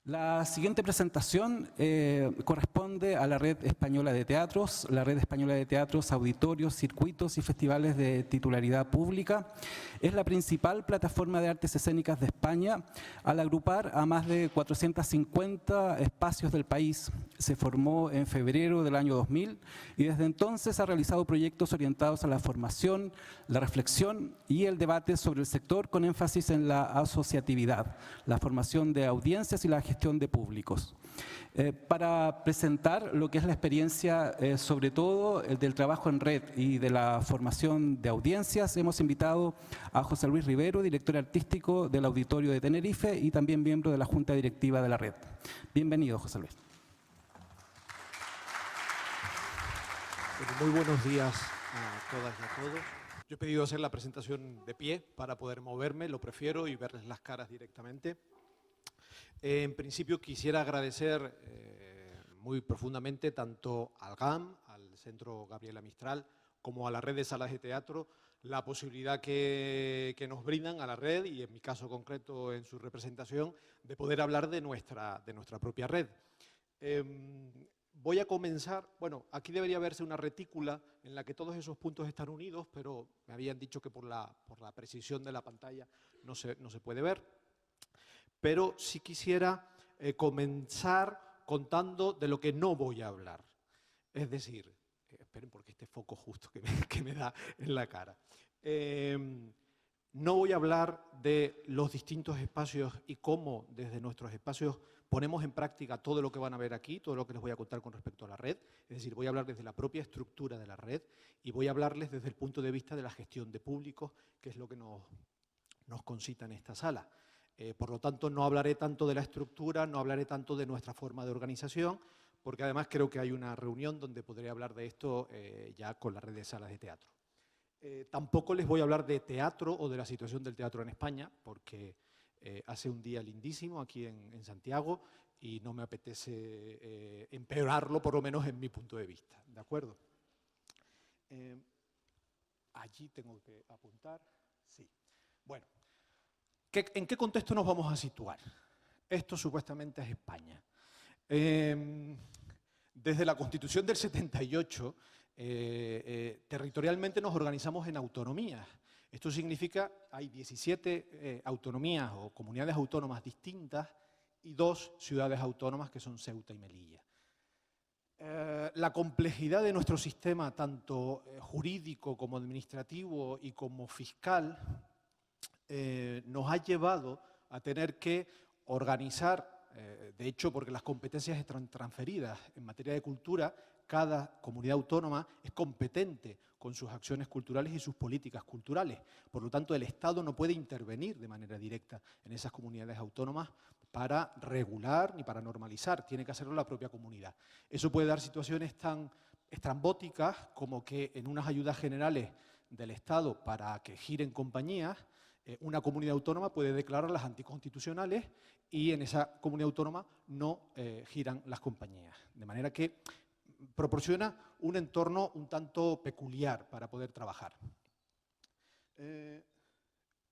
La siguiente presentación corresponde a la Red Española de Teatros, la Red Española de Teatros, Auditorios, Circuitos y Festivales de Titularidad Pública. Es la principal plataforma de artes escénicas de España al agrupar a más de 450 espacios del país. Se formó en febrero del año 2000 y desde entonces ha realizado proyectos orientados a la formación, la reflexión y el debate sobre el sector con énfasis en la asociatividad, la formación de audiencias y la gestión de públicos. Para presentar lo que es la experiencia, sobre todo el del trabajo en red y de la formación de audiencias, hemos invitado a José Luis Rivero, director artístico del Auditorio de Tenerife y también miembro de la Junta Directiva de la red. Bienvenido, José Luis. Muy buenos días a todas y a todos. Yo he pedido hacer la presentación de pie para poder moverme, lo prefiero, y verles las caras directamente. En principio quisiera agradecer muy profundamente tanto al GAM, al Centro Gabriela Mistral, como a la red de salas de teatro, la posibilidad que nos brindan a la red, y en mi caso concreto en su representación, de poder hablar de nuestra propia red. Voy a comenzar, bueno, aquí debería verse una retícula en la que todos esos puntos están unidos, pero me habían dicho que por la precisión de la pantalla no se puede ver. Pero sí quisiera comenzar contando de lo que no voy a hablar. Es decir, esperen porque este foco justo que me da en la cara. No voy a hablar de los distintos espacios y cómo desde nuestros espacios ponemos en práctica todo lo que van a ver aquí, todo lo que les voy a contar con respecto a la red. Es decir, voy a hablar desde la propia estructura de la red y voy a hablarles desde el punto de vista de la gestión de públicos, que es lo que nos concita en esta sala. Por lo tanto, no hablaré tanto de la estructura, no hablaré tanto de nuestra forma de organización, porque además creo que hay una reunión donde podré hablar de esto ya con la red de salas de teatro. Tampoco les voy a hablar de teatro o de la situación del teatro en España, porque hace un día lindísimo aquí en Santiago y no me apetece empeorarlo, por lo menos en mi punto de vista. ¿De acuerdo? Allí tengo que apuntar. Sí. Bueno. ¿En qué contexto nos vamos a situar? Esto supuestamente es España. Desde la Constitución del 78, territorialmente nos organizamos en autonomías. Esto significa que hay 17 autonomías o comunidades autónomas distintas y 2 ciudades autónomas que son Ceuta y Melilla. La complejidad de nuestro sistema, tanto jurídico como administrativo y como fiscal, nos ha llevado a tener que organizar, de hecho, porque las competencias están transferidas en materia de cultura, cada comunidad autónoma es competente con sus acciones culturales y sus políticas culturales. Por lo tanto, el Estado no puede intervenir de manera directa en esas comunidades autónomas para regular ni para normalizar, tiene que hacerlo la propia comunidad. Eso puede dar situaciones tan estrambóticas como que en unas ayudas generales del Estado para que giren compañías, una comunidad autónoma puede declararlas anticonstitucionales y en esa comunidad autónoma no giran las compañías. De manera que proporciona un entorno un tanto peculiar para poder trabajar. En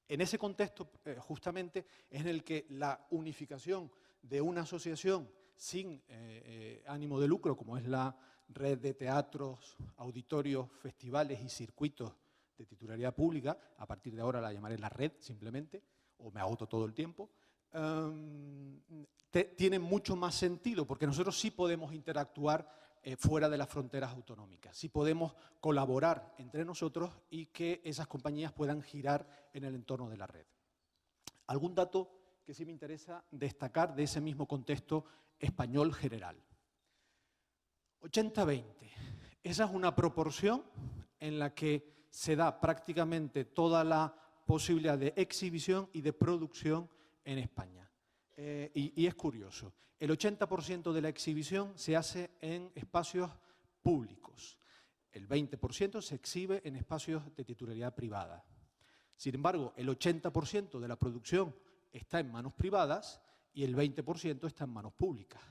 ese contexto, justamente, es en el que la unificación de una asociación sin ánimo de lucro, como es la red de teatros, auditorios, festivales y circuitos de titularidad pública, a partir de ahora la llamaré la red simplemente, o me agoto todo el tiempo, tiene mucho más sentido, porque nosotros sí podemos interactuar fuera de las fronteras autonómicas, sí podemos colaborar entre nosotros y que esas compañías puedan girar en el entorno de la red. Algún dato que sí me interesa destacar de ese mismo contexto español general. 80-20. Esa es una proporción en la que se da prácticamente toda la posibilidad de exhibición y de producción en España. Y es curioso, el 80% de la exhibición se hace en espacios públicos, el 20% se exhibe en espacios de titularidad privada. Sin embargo, el 80% de la producción está en manos privadas y el 20% está en manos públicas.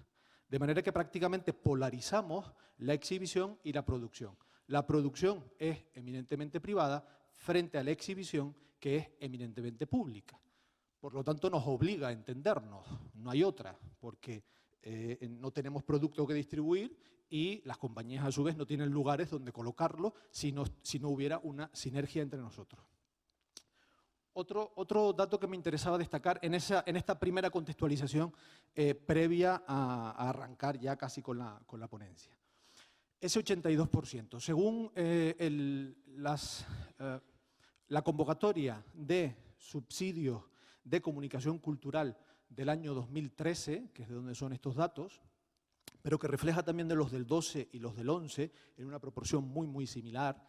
De manera que prácticamente polarizamos la exhibición y la producción. La producción es eminentemente privada frente a la exhibición que es eminentemente pública. Por lo tanto, nos obliga a entendernos, no hay otra, porque no tenemos producto que distribuir y las compañías a su vez no tienen lugares donde colocarlo si no hubiera una sinergia entre nosotros. Otro dato que me interesaba destacar en esta primera contextualización previa a arrancar ya casi con la ponencia. Ese 82%. Según la convocatoria de subsidios de comunicación cultural del año 2013, que es de donde son estos datos, pero que refleja también de los del 12 y los del 11, en una proporción muy similar.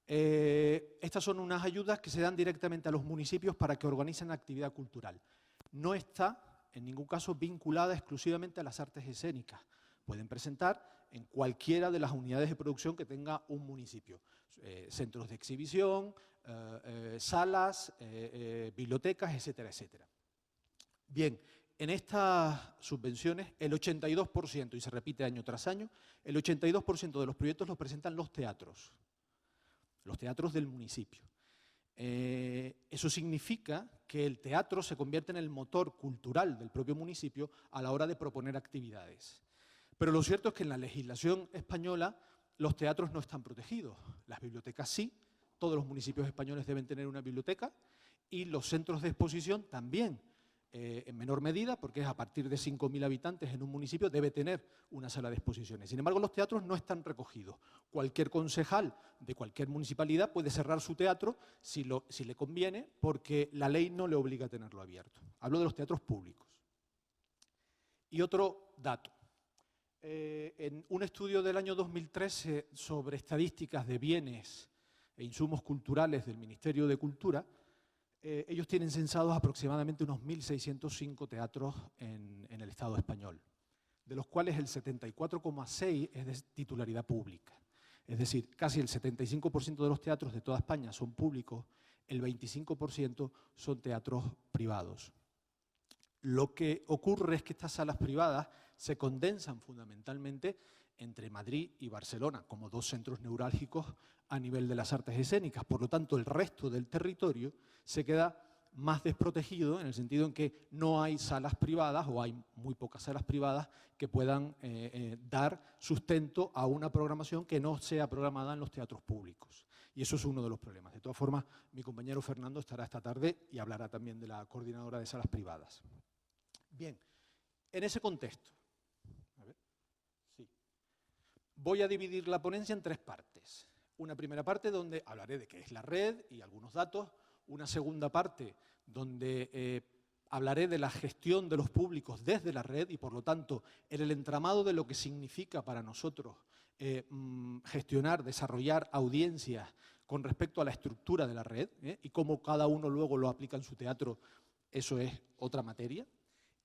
Estas son unas ayudas que se dan directamente a los municipios para que organicen actividad cultural. No está, en ningún caso, vinculada exclusivamente a las artes escénicas. Pueden presentar en cualquiera de las unidades de producción que tenga un municipio. Centros de exhibición, salas, bibliotecas, etcétera, etcétera. Bien, en estas subvenciones, el 82%, y se repite año tras año, el 82% de los proyectos los presentan los teatros del municipio. Eso significa que el teatro se convierte en el motor cultural del propio municipio a la hora de proponer actividades. Pero lo cierto es que en la legislación española los teatros no están protegidos. Las bibliotecas sí, todos los municipios españoles deben tener una biblioteca y los centros de exposición también, en menor medida, porque es a partir de 5.000 habitantes en un municipio, debe tener una sala de exposiciones. Sin embargo, los teatros no están recogidos. Cualquier concejal de cualquier municipalidad puede cerrar su teatro si le conviene, porque la ley no le obliga a tenerlo abierto. Hablo de los teatros públicos. Y otro dato. En un estudio del año 2013 sobre estadísticas de bienes e insumos culturales del Ministerio de Cultura, ellos tienen censados aproximadamente unos 1.605 teatros en el Estado español, de los cuales el 74,6% es de titularidad pública. Es decir, casi el 75% de los teatros de toda España son públicos, el 25% son teatros privados. Lo que ocurre es que estas salas privadas se condensan fundamentalmente entre Madrid y Barcelona, como dos centros neurálgicos a nivel de las artes escénicas. Por lo tanto, el resto del territorio se queda más desprotegido en el sentido en que no hay salas privadas o hay muy pocas salas privadas que puedan dar sustento a una programación que no sea programada en los teatros públicos. Y eso es uno de los problemas. De todas formas, mi compañero Fernando estará esta tarde y hablará también de la coordinadora de salas privadas. Bien, en ese contexto, voy a dividir la ponencia en tres partes. Una primera parte donde hablaré de qué es la red y algunos datos. Una segunda parte donde hablaré de la gestión de los públicos desde la red y, por lo tanto, en el entramado de lo que significa para nosotros gestionar, desarrollar audiencias con respecto a la estructura de la red y cómo cada uno luego lo aplica en su teatro, eso es otra materia.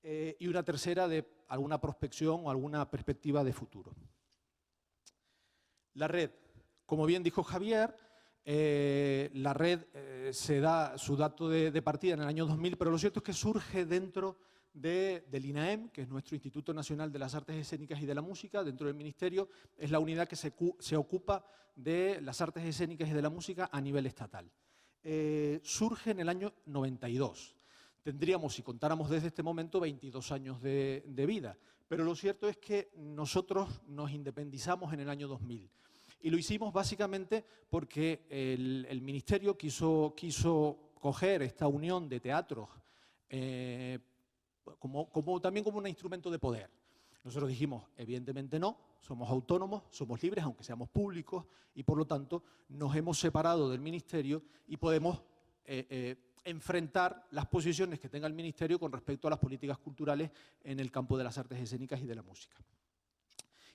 Y una tercera de alguna prospección o alguna perspectiva de futuro. La red, como bien dijo Javier, la red se da su dato de partida en el año 2000, pero lo cierto es que surge dentro del INAEM, que es nuestro Instituto Nacional de las Artes Escénicas y de la Música, dentro del Ministerio, es la unidad que se ocupa de las artes escénicas y de la música a nivel estatal. Surge en el año 92. Tendríamos, si contáramos desde este momento, 22 años de vida, pero lo cierto es que nosotros nos independizamos en el año 2000. Y lo hicimos básicamente porque el Ministerio quiso coger esta unión de teatros también como un instrumento de poder. Nosotros dijimos, evidentemente no, somos autónomos, somos libres, aunque seamos públicos, y por lo tanto nos hemos separado del Ministerio y podemos enfrentar las posiciones que tenga el Ministerio con respecto a las políticas culturales en el campo de las artes escénicas y de la música.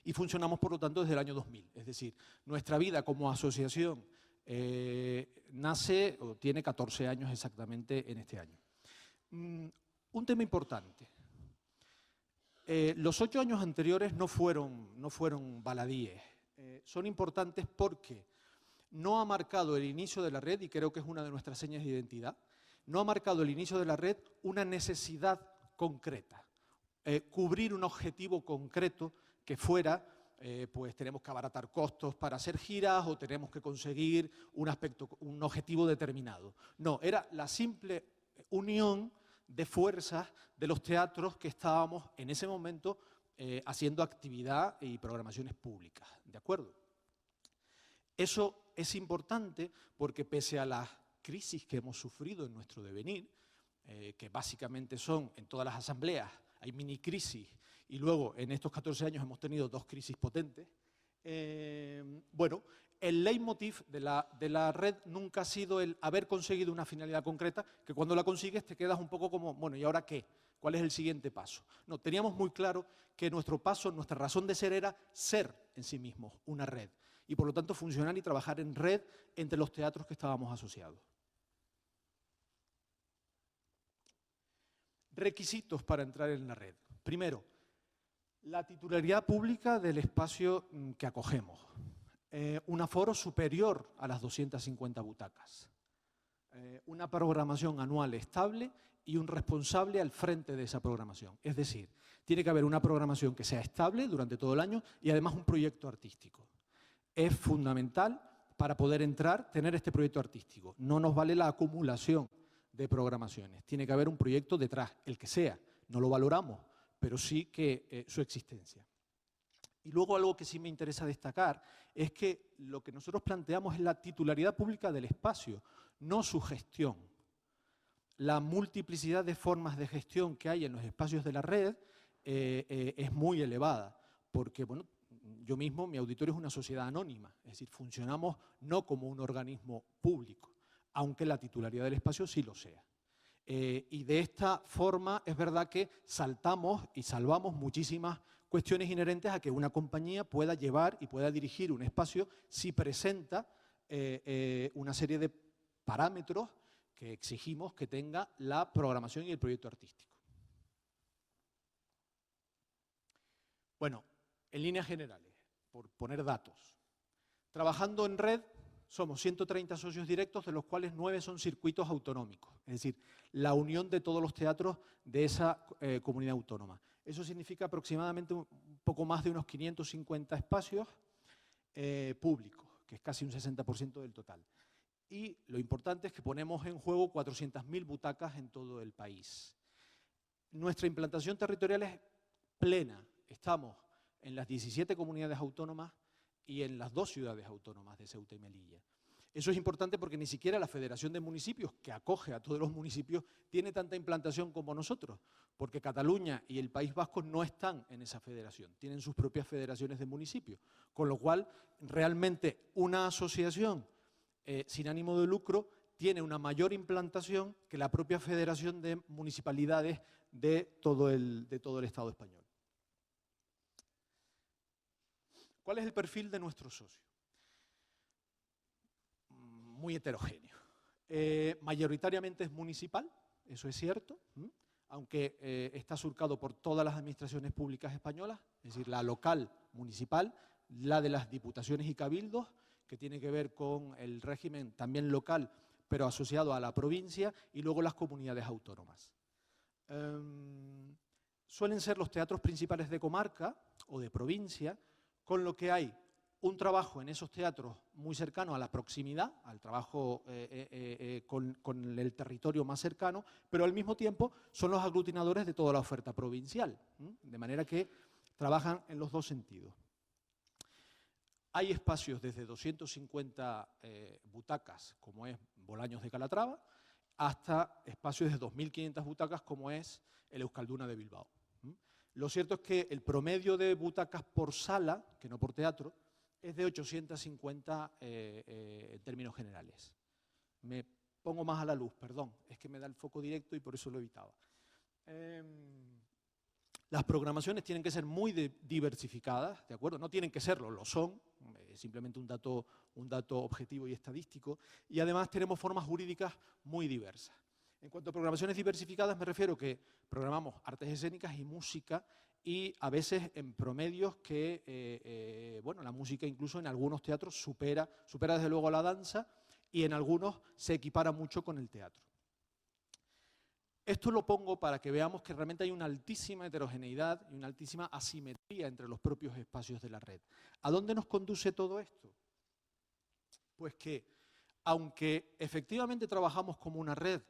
Y funcionamos, por lo tanto, desde el año 2000. Es decir, nuestra vida como asociación nace o tiene 14 años exactamente en este año. Un tema importante. Los 8 años anteriores no fueron baladíes. Son importantes porque no ha marcado el inicio de la red, y creo que es una de nuestras señas de identidad, no ha marcado el inicio de la red una necesidad concreta, cubrir un objetivo concreto que fuera, pues tenemos que abaratar costos para hacer giras o tenemos que conseguir un objetivo determinado. No, era la simple unión de fuerzas de los teatros que estábamos en ese momento haciendo actividad y programaciones públicas, ¿de acuerdo? Eso es importante porque pese a las crisis que hemos sufrido en nuestro devenir, que básicamente son en todas las asambleas, hay mini crisis, y luego en estos 14 años hemos tenido 2 crisis potentes, bueno, el leitmotiv de la red nunca ha sido el haber conseguido una finalidad concreta, que cuando la consigues te quedas un poco como, bueno, ¿y ahora qué? ¿Cuál es el siguiente paso? No, teníamos muy claro que nuestro paso, nuestra razón de ser era ser en sí mismos una red, y por lo tanto funcionar y trabajar en red entre los teatros que estábamos asociados. Requisitos para entrar en la red. Primero, la titularidad pública del espacio que acogemos. Un aforo superior a las 250 butacas. Una programación anual estable y un responsable al frente de esa programación. Es decir, tiene que haber una programación que sea estable durante todo el año y además un proyecto artístico. Es fundamental para poder entrar, tener este proyecto artístico. No nos vale la acumulación de programaciones. Tiene que haber un proyecto detrás, el que sea. No lo valoramos, pero sí que su existencia. Y luego algo que sí me interesa destacar es que lo que nosotros planteamos es la titularidad pública del espacio, no su gestión. La multiplicidad de formas de gestión que hay en los espacios de la red es muy elevada, porque bueno, yo mismo, mi auditorio es una sociedad anónima, es decir, funcionamos no como un organismo público, aunque la titularidad del espacio sí lo sea. Y de esta forma es verdad que saltamos y salvamos muchísimas cuestiones inherentes a que una compañía pueda llevar y pueda dirigir un espacio si presenta una serie de parámetros que exigimos que tenga la programación y el proyecto artístico. Bueno, en líneas generales, por poner datos, trabajando en red somos 130 socios directos, de los cuales 9 son circuitos autonómicos, es decir, la unión de todos los teatros de esa comunidad autónoma. Eso significa aproximadamente un poco más de unos 550 espacios públicos, que es casi un 60% del total. Y lo importante es que ponemos en juego 400.000 butacas en todo el país. Nuestra implantación territorial es plena. Estamos en las 17 comunidades autónomas y en las 2 ciudades autónomas de Ceuta y Melilla. Eso es importante porque ni siquiera la Federación de Municipios, que acoge a todos los municipios, tiene tanta implantación como nosotros, porque Cataluña y el País Vasco no están en esa federación, tienen sus propias federaciones de municipios, con lo cual realmente una asociación sin ánimo de lucro tiene una mayor implantación que la propia Federación de Municipalidades de todo el Estado español. ¿Cuál es el perfil de nuestro socio? Muy heterogéneo. Mayoritariamente es municipal, eso es cierto, aunque está surcado por todas las administraciones públicas españolas, es decir, la local, municipal, la de las diputaciones y cabildos, que tiene que ver con el régimen también local, pero asociado a la provincia, y luego las comunidades autónomas. Suelen ser los teatros principales de comarca o de provincia, con lo que hay un trabajo en esos teatros muy cercano a la proximidad, al trabajo con el territorio más cercano, pero al mismo tiempo son los aglutinadores de toda la oferta provincial, de manera que trabajan en los 2 sentidos. Hay espacios desde 250 butacas, como es Bolaños de Calatrava, hasta espacios de 2.500 butacas, como es el Euskalduna de Bilbao. Lo cierto es que el promedio de butacas por sala, que no por teatro, es de 850 en términos generales. Me pongo más a la luz, perdón, es que me da el foco directo y por eso lo evitaba. Las programaciones tienen que ser muy diversificadas, ¿de acuerdo? No tienen que serlo, lo son, es simplemente un dato objetivo y estadístico, y además tenemos formas jurídicas muy diversas. En cuanto a programaciones diversificadas me refiero que programamos artes escénicas y música y a veces en promedios que, bueno, la música incluso en algunos teatros supera desde luego a la danza y en algunos se equipara mucho con el teatro. Esto lo pongo para que veamos que realmente hay una altísima heterogeneidad y una altísima asimetría entre los propios espacios de la red. ¿A dónde nos conduce todo esto? Pues que, aunque efectivamente trabajamos como una red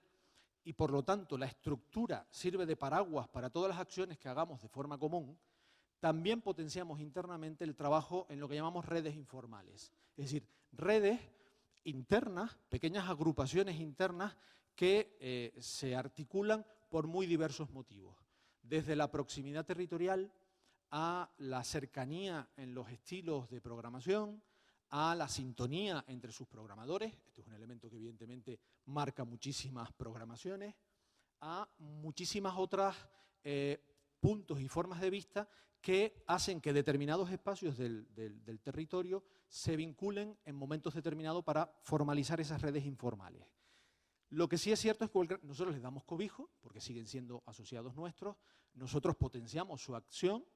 y por lo tanto la estructura sirve de paraguas para todas las acciones que hagamos de forma común, también potenciamos internamente el trabajo en lo que llamamos redes informales. Es decir, redes internas, pequeñas agrupaciones internas que se articulan por muy diversos motivos. Desde la proximidad territorial a la cercanía en los estilos de programación, a la sintonía entre sus programadores, este es un elemento que evidentemente marca muchísimas programaciones, a muchísimas otras puntos y formas de vista que hacen que determinados espacios del territorio se vinculen en momentos determinados para formalizar esas redes informales. Lo que sí es cierto es que nosotros les damos cobijo, porque siguen siendo asociados nuestros, nosotros potenciamos su acción,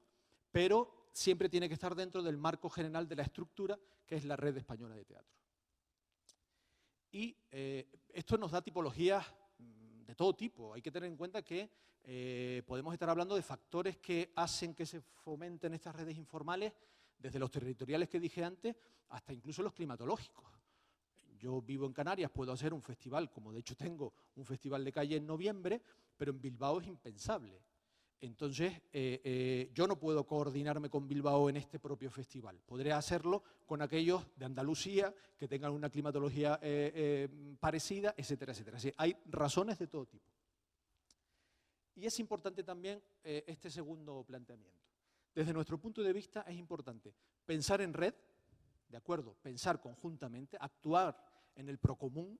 pero siempre tiene que estar dentro del marco general de la estructura, que es la Red Española de Teatro. Y esto nos da tipologías de todo tipo. Hay que tener en cuenta que podemos estar hablando de factores que hacen que se fomenten estas redes informales, desde los territoriales que dije antes, hasta incluso los climatológicos. Yo vivo en Canarias, puedo hacer un festival, como de hecho tengo un festival de calle en noviembre, pero en Bilbao es impensable. Entonces, yo no puedo coordinarme con Bilbao en este propio festival. Podré hacerlo con aquellos de Andalucía que tengan una climatología parecida, etcétera, etcétera. Así, hay razones de todo tipo. Y es importante también este segundo planteamiento. Desde nuestro punto de vista es importante pensar en red, ¿de acuerdo? Pensar conjuntamente, actuar en el procomún,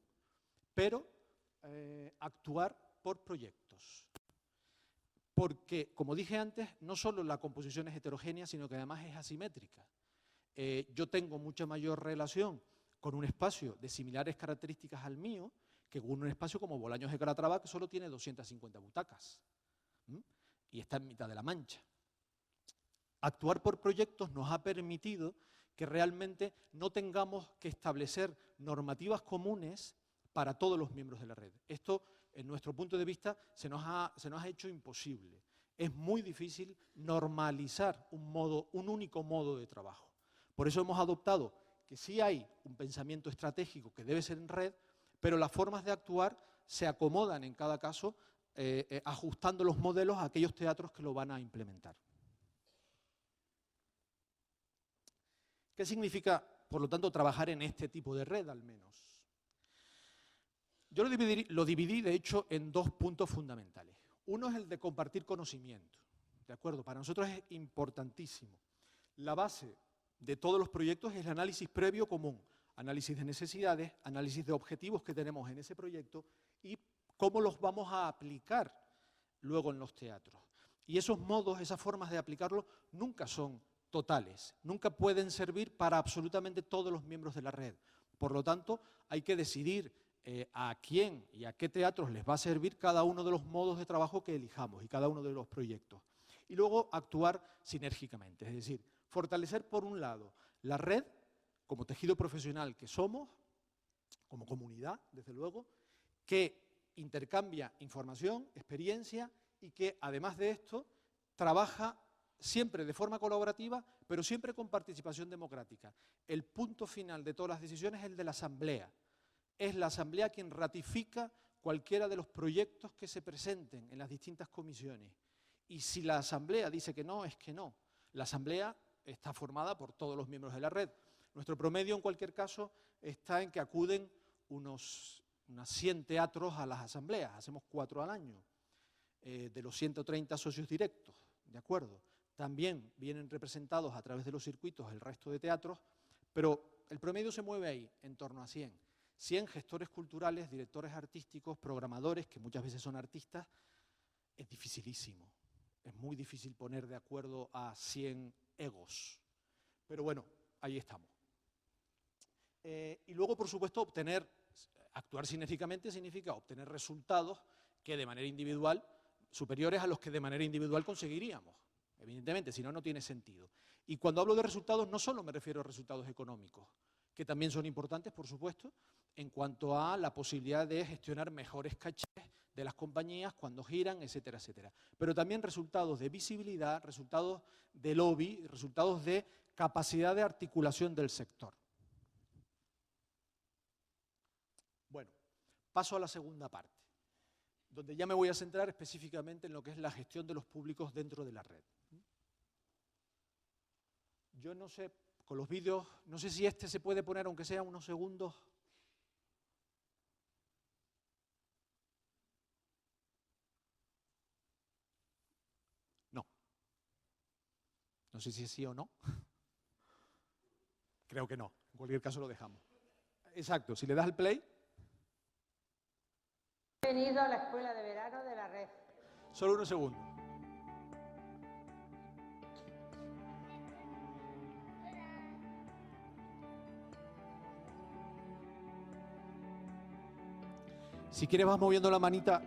pero actuar por proyectos. Porque, como dije antes, no solo la composición es heterogénea, sino que además es asimétrica. Yo tengo mucha mayor relación con un espacio de similares características al mío que con un espacio como Bolaños de Calatrava, que solo tiene 250 butacas y está en mitad de la Mancha. Actuar por proyectos nos ha permitido que realmente no tengamos que establecer normativas comunes para todos los miembros de la red. Esto, en nuestro punto de vista, se nos ha hecho imposible. Es muy difícil normalizar un único modo de trabajo. Por eso hemos adoptado que sí hay un pensamiento estratégico que debe ser en red, pero las formas de actuar se acomodan en cada caso, ajustando los modelos a aquellos teatros que lo van a implementar. ¿Qué significa, por lo tanto, trabajar en este tipo de red, al menos? Yo lo dividí, de hecho, en dos puntos fundamentales. Uno es el de compartir conocimiento, ¿de acuerdo? Para nosotros es importantísimo. La base de todos los proyectos es el análisis previo común, análisis de necesidades, análisis de objetivos que tenemos en ese proyecto y cómo los vamos a aplicar luego en los teatros. Y esos modos, esas formas de aplicarlo, nunca son totales, nunca pueden servir para absolutamente todos los miembros de la red. Por lo tanto, hay que decidir a quién y a qué teatros les va a servir cada uno de los modos de trabajo que elijamos y cada uno de los proyectos. Y luego actuar sinérgicamente, es decir, fortalecer por un lado la red como tejido profesional que somos, como comunidad, desde luego, que intercambia información, experiencia y que además de esto trabaja siempre de forma colaborativa, pero siempre con participación democrática. El punto final de todas las decisiones es el de la asamblea. Es la asamblea quien ratifica cualquiera de los proyectos que se presenten en las distintas comisiones. Y si la asamblea dice que no, es que no. La asamblea está formada por todos los miembros de la red. Nuestro promedio, en cualquier caso, está en que acuden unas 100 teatros a las asambleas. Hacemos 4 al año, de los 130 socios directos, ¿de acuerdo? También vienen representados a través de los circuitos el resto de teatros, pero el promedio se mueve ahí, en torno a 100. 100 gestores culturales, directores artísticos, programadores, que muchas veces son artistas. Es dificilísimo, es muy difícil poner de acuerdo a 100 egos. Pero bueno, ahí estamos. Y luego, por supuesto, actuar sinérgicamente significa obtener resultados que de manera individual, superiores a los que de manera individual conseguiríamos. Evidentemente, si no, no tiene sentido. Y cuando hablo de resultados, no solo me refiero a resultados económicos, que también son importantes, por supuesto, en cuanto a la posibilidad de gestionar mejores cachés de las compañías cuando giran, etcétera, etcétera. Pero también resultados de visibilidad, resultados de lobby, resultados de capacidad de articulación del sector. Bueno, paso a la segunda parte. donde ya me voy a centrar específicamente en lo que es la gestión de los públicos dentro de la red. Yo no sé, con los vídeos, no sé si este se puede poner aunque sea unos segundos. No. No sé si es sí o no. Creo que no. En cualquier caso lo dejamos. Exacto, si le das al play. Bienvenido a la Escuela de Verano de la Red. Solo unos segundos. Si quieres vas moviendo la manita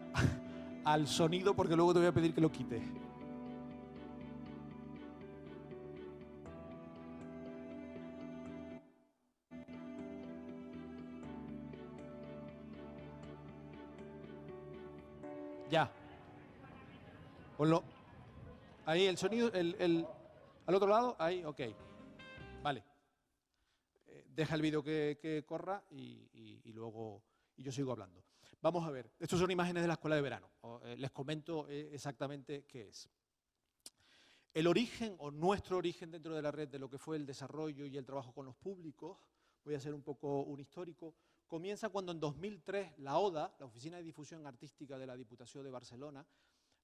al sonido porque luego te voy a pedir que lo quites. Ya. Ponlo. Ahí el sonido, al otro lado, ahí, ok. Vale. Deja el vídeo que corra y luego yo sigo hablando. Vamos a ver, estas son imágenes de la escuela de verano. Les comento exactamente qué es. El origen, o nuestro origen dentro de la red, de lo que fue el desarrollo y el trabajo con los públicos, voy a hacer un poco un histórico, comienza cuando en 2003 la ODA, la Oficina de Difusión Artística de la Diputación de Barcelona,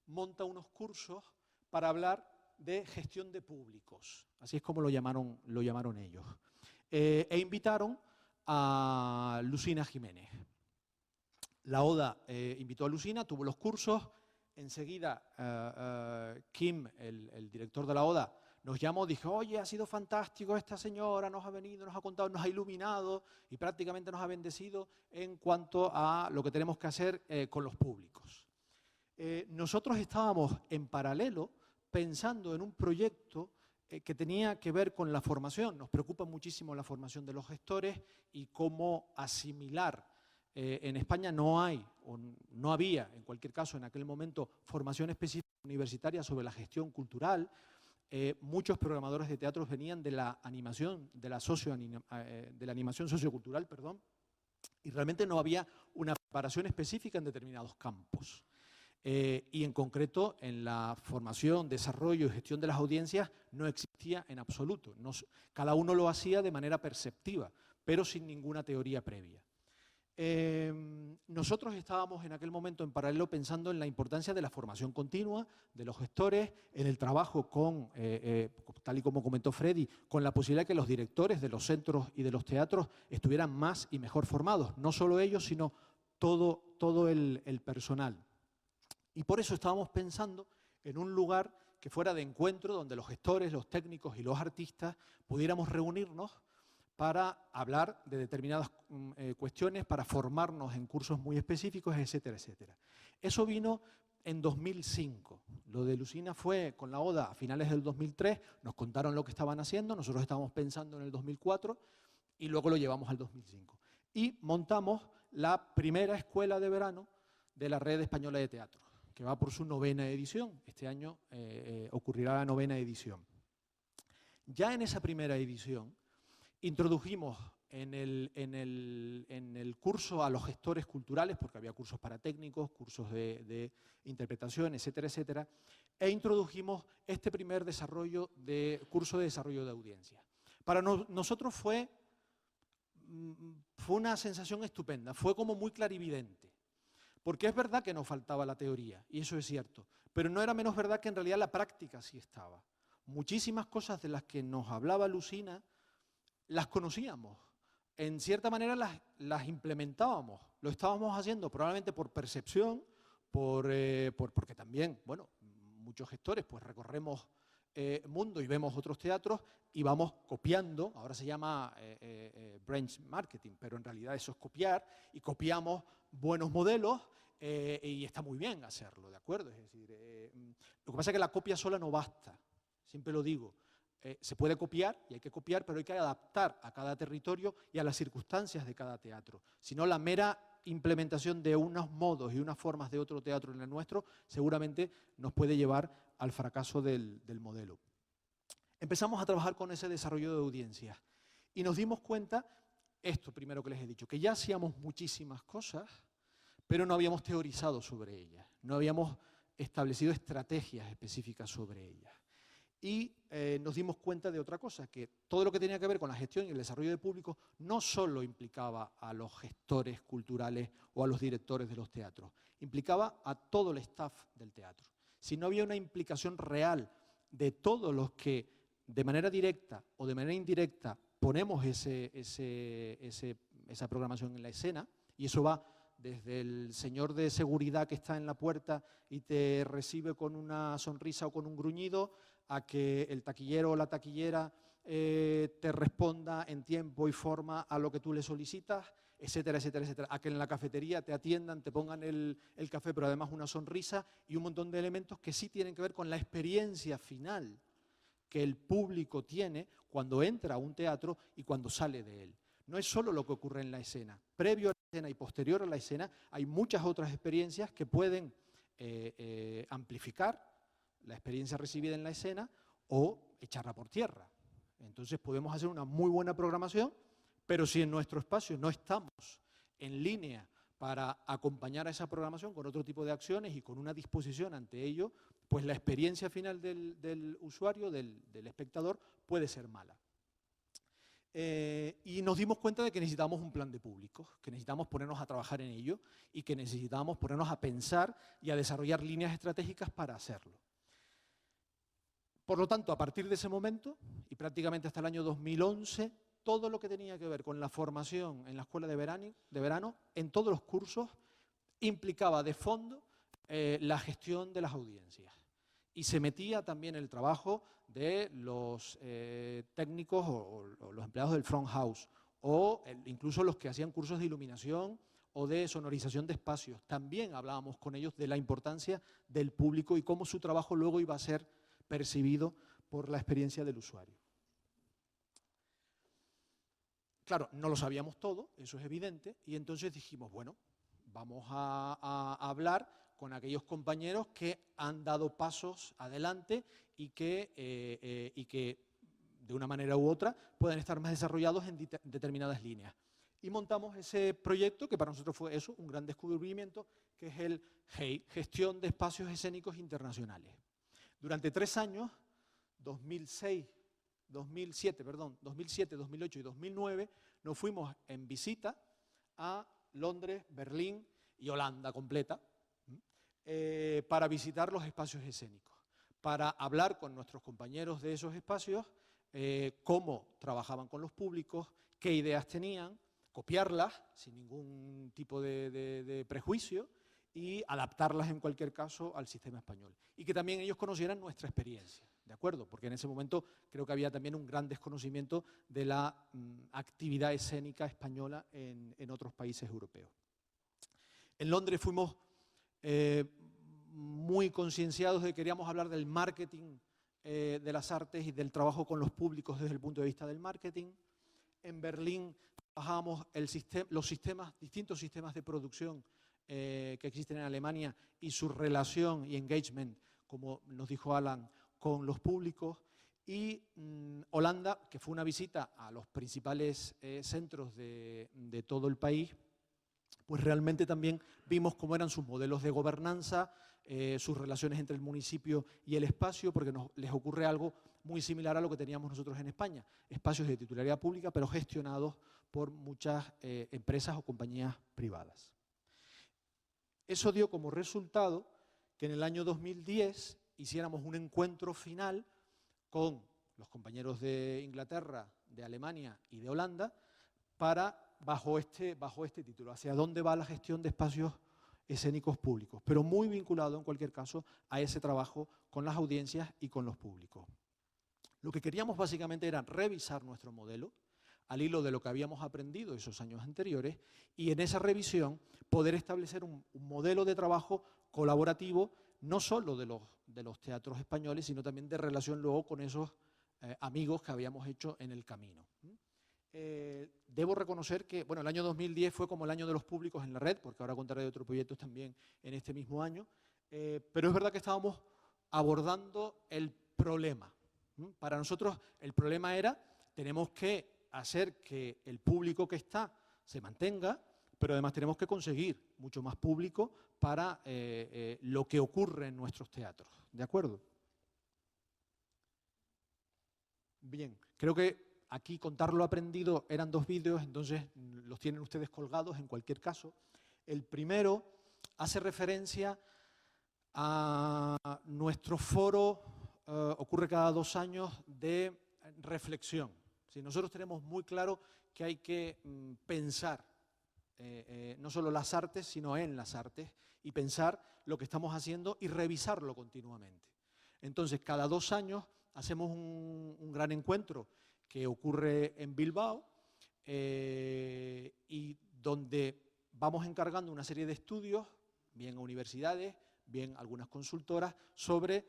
monta unos cursos para hablar de gestión de públicos. Así es como lo llamaron ellos. E invitaron a Lucina Jiménez. La ODA invitó a Lucina, tuvo los cursos. Enseguida Kim, el director de la ODA, nos llamó, dijo, oye, ha sido fantástico, esta señora nos ha venido, nos ha contado, nos ha iluminado y prácticamente nos ha bendecido en cuanto a lo que tenemos que hacer con los públicos. Nosotros estábamos en paralelo pensando en un proyecto que tenía que ver con la formación. Nos preocupa muchísimo la formación de los gestores y cómo asimilar. En España no hay, o no había, en cualquier caso, en aquel momento, formación específica universitaria sobre la gestión cultural. Muchos programadores de teatros venían de la animación, de la animación sociocultural, perdón, y realmente no había una preparación específica en determinados campos. Y en concreto, en la formación, desarrollo y gestión de las audiencias no existía en absoluto. Cada uno lo hacía de manera perceptiva, pero sin ninguna teoría previa. Nosotros estábamos en aquel momento en paralelo pensando en la importancia de la formación continua de los gestores, en el trabajo con, tal y como comentó Freddy, con la posibilidad de que los directores de los centros y de los teatros estuvieran más y mejor formados, no solo ellos, sino todo el personal. Y por eso estábamos pensando en un lugar que fuera de encuentro donde los gestores, los técnicos y los artistas pudiéramos reunirnos para hablar de determinadas cuestiones, para formarnos en cursos muy específicos, etcétera, etcétera. Eso vino en 2005. Lo de Lucina fue con la ODA a finales del 2003, nos contaron lo que estaban haciendo, nosotros estábamos pensando en el 2004 y luego lo llevamos al 2005. Y montamos la primera escuela de verano de la Red Española de Teatro, que va por su 9ª edición. Este año ocurrirá la 9ª edición. Ya en esa primera edición introdujimos en el curso a los gestores culturales, porque había cursos para técnicos, cursos de interpretación, etcétera, etcétera, e introdujimos este primer curso de desarrollo de audiencia. Para nosotros fue una sensación estupenda, fue como muy clarividente, porque es verdad que nos faltaba la teoría, y eso es cierto, pero no era menos verdad que en realidad la práctica sí estaba. Muchísimas cosas de las que nos hablaba Lucina las conocíamos, en cierta manera las implementábamos, lo estábamos haciendo probablemente por percepción, porque también, bueno, muchos gestores pues recorremos mundo y vemos otros teatros y vamos copiando, ahora se llama branch marketing, pero en realidad eso es copiar, y copiamos buenos modelos y está muy bien hacerlo, ¿de acuerdo? Es decir, lo que pasa es que la copia sola no basta, siempre lo digo. Se puede copiar y hay que copiar, pero hay que adaptar a cada territorio y a las circunstancias de cada teatro. Si no, la mera implementación de unos modos y unas formas de otro teatro en el nuestro seguramente nos puede llevar al fracaso del modelo. Empezamos a trabajar con ese desarrollo de audiencias y nos dimos cuenta, esto primero que les he dicho, que ya hacíamos muchísimas cosas, pero no habíamos teorizado sobre ellas, no habíamos establecido estrategias específicas sobre ellas. Y nos dimos cuenta de otra cosa, que todo lo que tenía que ver con la gestión y el desarrollo de público no solo implicaba a los gestores culturales o a los directores de los teatros, implicaba a todo el staff del teatro. Si no había una implicación real de todos los que de manera directa o de manera indirecta ponemos esa programación en la escena, y eso va desde el señor de seguridad que está en la puerta y te recibe con una sonrisa o con un gruñido, a que el taquillero o la taquillera te responda en tiempo y forma a lo que tú le solicitas, etcétera, etcétera, etcétera. A que en la cafetería te atiendan, te pongan el café, pero además una sonrisa y un montón de elementos que sí tienen que ver con la experiencia final que el público tiene cuando entra a un teatro y cuando sale de él. No es solo lo que ocurre en la escena. Previo a la escena y posterior a la escena hay muchas otras experiencias que pueden amplificar la experiencia recibida en la escena o echarla por tierra. Entonces podemos hacer una muy buena programación, pero si en nuestro espacio no estamos en línea para acompañar a esa programación con otro tipo de acciones y con una disposición ante ello, pues la experiencia final del usuario, del espectador, puede ser mala. Y nos dimos cuenta de que necesitábamos un plan de públicos, que necesitábamos ponernos a trabajar en ello y que necesitábamos ponernos a pensar y a desarrollar líneas estratégicas para hacerlo. Por lo tanto, a partir de ese momento, y prácticamente hasta el año 2011, todo lo que tenía que ver con la formación en la escuela de verano, en todos los cursos, implicaba de fondo la gestión de las audiencias. Y se metía también el trabajo de los técnicos o los empleados del front house, o incluso los que hacían cursos de iluminación o de sonorización de espacios. También hablábamos con ellos de la importancia del público y cómo su trabajo luego iba a ser percibido por la experiencia del usuario. Claro, no lo sabíamos todo, eso es evidente, y entonces dijimos, bueno, vamos a hablar con aquellos compañeros que han dado pasos adelante y que de una manera u otra puedan estar más desarrollados en determinadas líneas. Y montamos ese proyecto que para nosotros fue eso, un gran descubrimiento, que es el GEI, Gestión de Espacios Escénicos Internacionales. Durante 3 años, 2007, 2008 y 2009, nos fuimos en visita a Londres, Berlín y Holanda completa para visitar los espacios escénicos, para hablar con nuestros compañeros de esos espacios, cómo trabajaban con los públicos, qué ideas tenían, copiarlas sin ningún tipo de prejuicio y adaptarlas en cualquier caso al sistema español. Y que también ellos conocieran nuestra experiencia, ¿de acuerdo? Porque en ese momento creo que había también un gran desconocimiento de la actividad escénica española en otros países europeos. En Londres fuimos muy concienciados de que queríamos hablar del marketing de las artes y del trabajo con los públicos desde el punto de vista del marketing. En Berlín trabajamos distintos sistemas de producción que existen en Alemania y su relación y engagement, como nos dijo Alan, con los públicos. Y Holanda, que fue una visita a los principales centros de todo el país, pues realmente también vimos cómo eran sus modelos de gobernanza, sus relaciones entre el municipio y el espacio, porque les ocurre algo muy similar a lo que teníamos nosotros en España, espacios de titularidad pública, pero gestionados por muchas empresas o compañías privadas. Eso dio como resultado que en el año 2010 hiciéramos un encuentro final con los compañeros de Inglaterra, de Alemania y de Holanda, bajo este título, hacia dónde va la gestión de espacios escénicos públicos, pero muy vinculado en cualquier caso a ese trabajo con las audiencias y con los públicos. Lo que queríamos básicamente era revisar nuestro modelo al hilo de lo que habíamos aprendido esos años anteriores y en esa revisión poder establecer un modelo de trabajo colaborativo, no solo de los teatros españoles, sino también de relación luego con esos amigos que habíamos hecho en el camino. Debo reconocer que el año 2010 fue como el año de los públicos en la red, porque ahora contaré de otros proyectos también en este mismo año, pero es verdad que estábamos abordando el problema. Para nosotros el problema era, tenemos que hacer que el público que está se mantenga, pero además tenemos que conseguir mucho más público para lo que ocurre en nuestros teatros. ¿De acuerdo? Bien, creo que aquí contar lo aprendido eran 2 vídeos, entonces los tienen ustedes colgados en cualquier caso. El primero hace referencia a nuestro foro, ocurre cada 2 años, de reflexión. Si nosotros tenemos muy claro que hay que pensar no solo las artes, sino en las artes, y pensar lo que estamos haciendo y revisarlo continuamente. Entonces, cada 2 años hacemos un gran encuentro que ocurre en Bilbao y donde vamos encargando una serie de estudios, bien a universidades, bien a algunas consultoras, sobre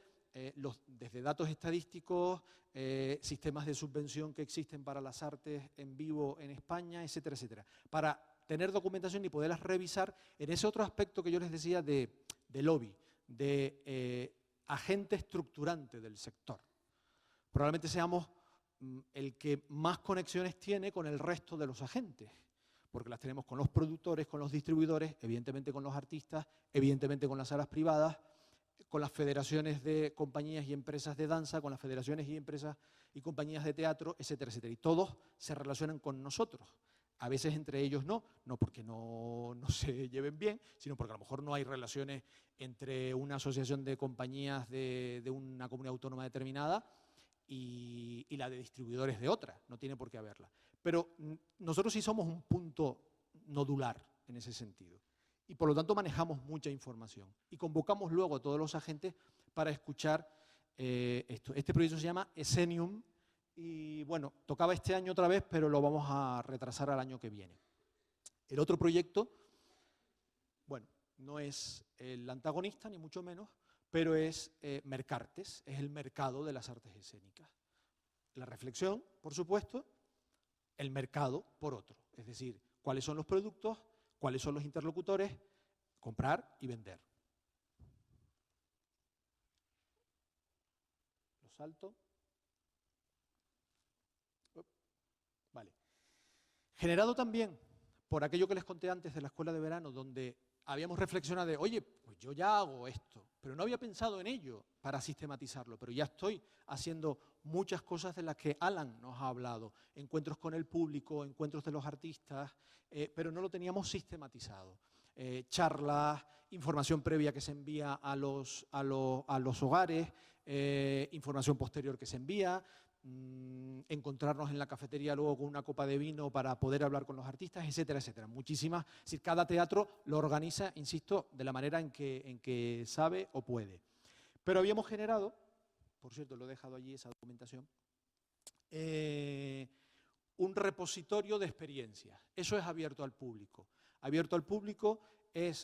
desde datos estadísticos, sistemas de subvención que existen para las artes en vivo en España, etcétera, etcétera, para tener documentación y poderlas revisar en ese otro aspecto que yo les decía de lobby, de agente estructurante del sector. Probablemente seamos el que más conexiones tiene con el resto de los agentes, porque las tenemos con los productores, con los distribuidores, evidentemente con los artistas, evidentemente con las salas privadas, con las federaciones de compañías y empresas de danza, con las federaciones y empresas y compañías de teatro, etcétera, etcétera. Y todos se relacionan con nosotros. A veces entre ellos no porque no se lleven bien, sino porque a lo mejor no hay relaciones entre una asociación de compañías de una comunidad autónoma determinada y la de distribuidores de otra, no tiene por qué haberla. Pero nosotros sí somos un punto nodular en ese sentido y por lo tanto manejamos mucha información y convocamos luego a todos los agentes para escuchar esto. Este proyecto se llama Escenium y bueno, tocaba este año otra vez, pero lo vamos a retrasar al año que viene. El otro proyecto, bueno, no es el antagonista ni mucho menos, pero es Mercartes, es el mercado de las artes escénicas. La reflexión, por supuesto, el mercado por otro, es decir, cuáles son los productos, cuáles son los interlocutores, comprar y vender. Lo salto. Vale. Generado también por aquello que les conté antes de la escuela de verano, donde habíamos reflexionado de, oye, pues yo ya hago esto, pero no había pensado en ello para sistematizarlo, pero ya estoy haciendo muchas cosas de las que Alan nos ha hablado, encuentros con el público, encuentros de los artistas, pero no lo teníamos sistematizado. Charlas, información previa que se envía a los hogares, información posterior que se envía, encontrarnos en la cafetería luego con una copa de vino para poder hablar con los artistas, etcétera, etcétera. Muchísimas, es decir, cada teatro lo organiza, insisto, de la manera en que sabe o puede. Pero habíamos generado, por cierto, lo he dejado allí esa documentación, un repositorio de experiencias. Eso es abierto al público. Abierto al público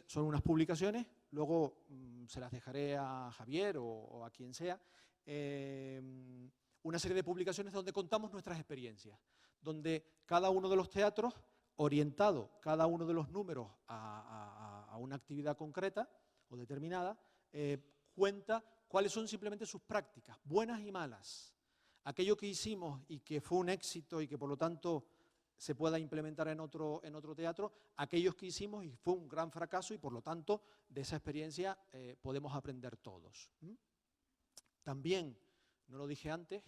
son unas publicaciones, luego se las dejaré a Javier o a quien sea, una serie de publicaciones donde contamos nuestras experiencias, donde cada uno de los teatros, orientado cada uno de los números a una actividad concreta o determinada, cuenta cuáles son simplemente sus prácticas, buenas y malas. Aquello que hicimos y que fue un éxito y que por lo tanto se pueda implementar en otro teatro, aquellos que hicimos y fue un gran fracaso y por lo tanto de esa experiencia podemos aprender todos. También, no lo dije antes,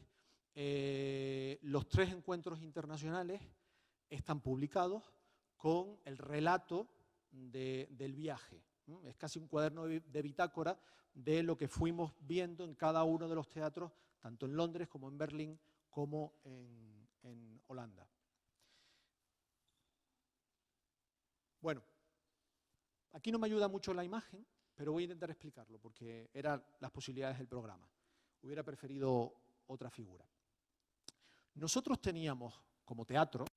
los 3 encuentros internacionales están publicados con el relato del viaje. Es casi un cuaderno de bitácora de lo que fuimos viendo en cada uno de los teatros, tanto en Londres como en Berlín, como en Holanda. Bueno, aquí no me ayuda mucho la imagen, pero voy a intentar explicarlo, porque eran las posibilidades del programa. Hubiera preferido otra figura. Nosotros teníamos, como teatros,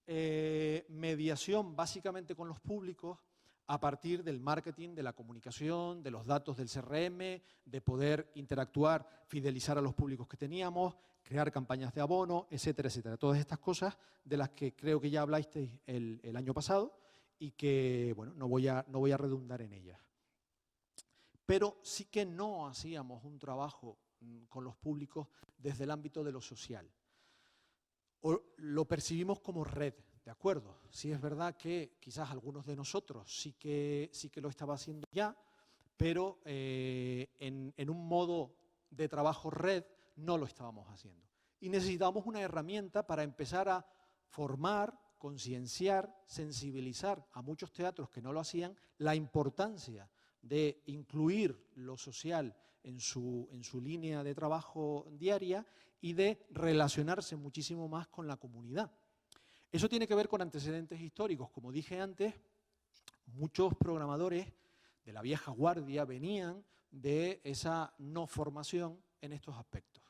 mediación básicamente con los públicos a partir del marketing, de la comunicación, de los datos del CRM, de poder interactuar, fidelizar a los públicos que teníamos, crear campañas de abono, etcétera, etcétera. Todas estas cosas de las que creo que ya hablasteis el año pasado y que, bueno, no voy a redundar en ellas. Pero sí que no hacíamos un trabajo con los públicos desde el ámbito de lo social. Lo percibimos como red de acuerdo. Sí es verdad que quizás algunos de nosotros sí que lo estaba haciendo ya, pero en un modo de trabajo red no lo estábamos haciendo. Y necesitábamos una herramienta para empezar a formar, concienciar, sensibilizar a muchos teatros que no lo hacían, la importancia de incluir lo social en su línea de trabajo diaria y de relacionarse muchísimo más con la comunidad. Eso tiene que ver con antecedentes históricos. Como dije antes, muchos programadores de la vieja guardia venían de esa no formación en estos aspectos.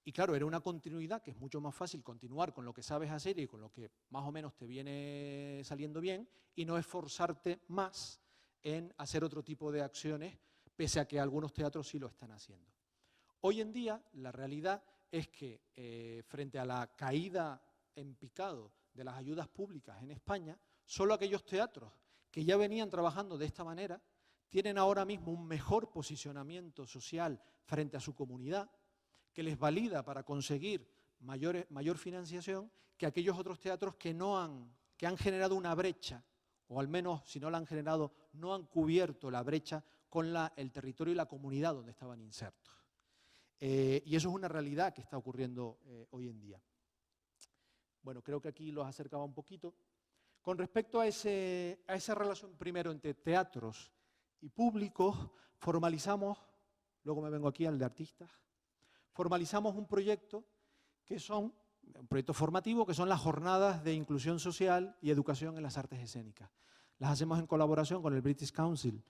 Y claro, era una continuidad que es mucho más fácil continuar con lo que sabes hacer y con lo que más o menos te viene saliendo bien y no esforzarte más en hacer otro tipo de acciones, pese a que algunos teatros sí lo están haciendo. Hoy en día, la realidad es que frente a la caída en picado de las ayudas públicas en España, solo aquellos teatros que ya venían trabajando de esta manera tienen ahora mismo un mejor posicionamiento social frente a su comunidad, que les valida para conseguir mayor financiación que aquellos otros teatros que han generado una brecha, o al menos, si no la han generado, no han cubierto la brecha con el territorio y la comunidad donde estaban insertos. Y eso es una realidad que está ocurriendo hoy en día. Bueno, creo que aquí los acercaba un poquito. Con respecto a esa relación primero entre teatros y públicos, formalizamos, luego me vengo aquí al de artistas, formalizamos un proyecto un proyecto formativo que son las jornadas de inclusión social y educación en las artes escénicas. Las hacemos en colaboración con el British Council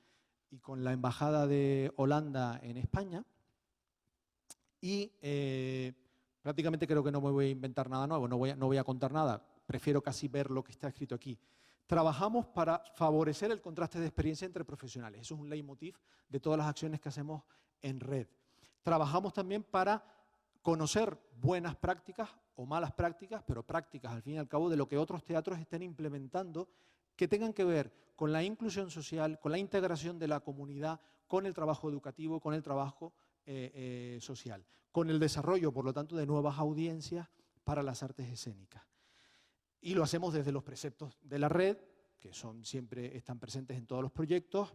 y con la Embajada de Holanda en España y prácticamente creo que no me voy a inventar nada nuevo, no voy a contar nada, prefiero casi ver lo que está escrito aquí. Trabajamos para favorecer el contraste de experiencia entre profesionales. Eso es un leitmotiv de todas las acciones que hacemos en red. Trabajamos también para conocer buenas prácticas o malas prácticas, pero prácticas al fin y al cabo de lo que otros teatros estén implementando que tengan que ver con la inclusión social, con la integración de la comunidad, con el trabajo educativo, con el trabajo social, con el desarrollo, por lo tanto, de nuevas audiencias para las artes escénicas. Y lo hacemos desde los preceptos de la red, que siempre están presentes en todos los proyectos,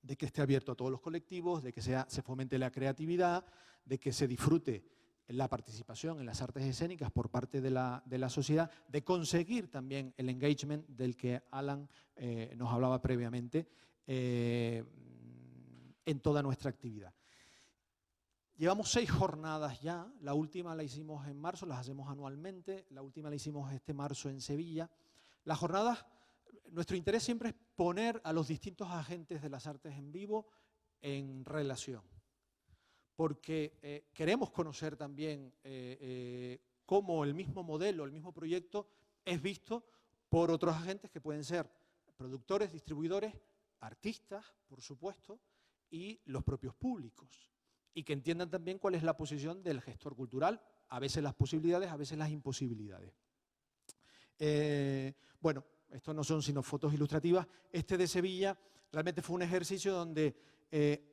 de que esté abierto a todos los colectivos, de que se fomente la creatividad, de que se disfrute la participación en las artes escénicas por parte de la sociedad, de conseguir también el engagement del que Alan nos hablaba previamente en toda nuestra actividad. Llevamos 6 jornadas ya, la última la hicimos en marzo, las hacemos anualmente, la última la hicimos este marzo en Sevilla. Las jornadas, nuestro interés siempre es poner a los distintos agentes de las artes en vivo en relación, porque queremos conocer también cómo el mismo modelo, el mismo proyecto es visto por otros agentes que pueden ser productores, distribuidores, artistas, por supuesto, y los propios públicos. Y que entiendan también cuál es la posición del gestor cultural, a veces las posibilidades, a veces las imposibilidades. Bueno, estos no son sino fotos ilustrativas. Este de Sevilla realmente fue un ejercicio donde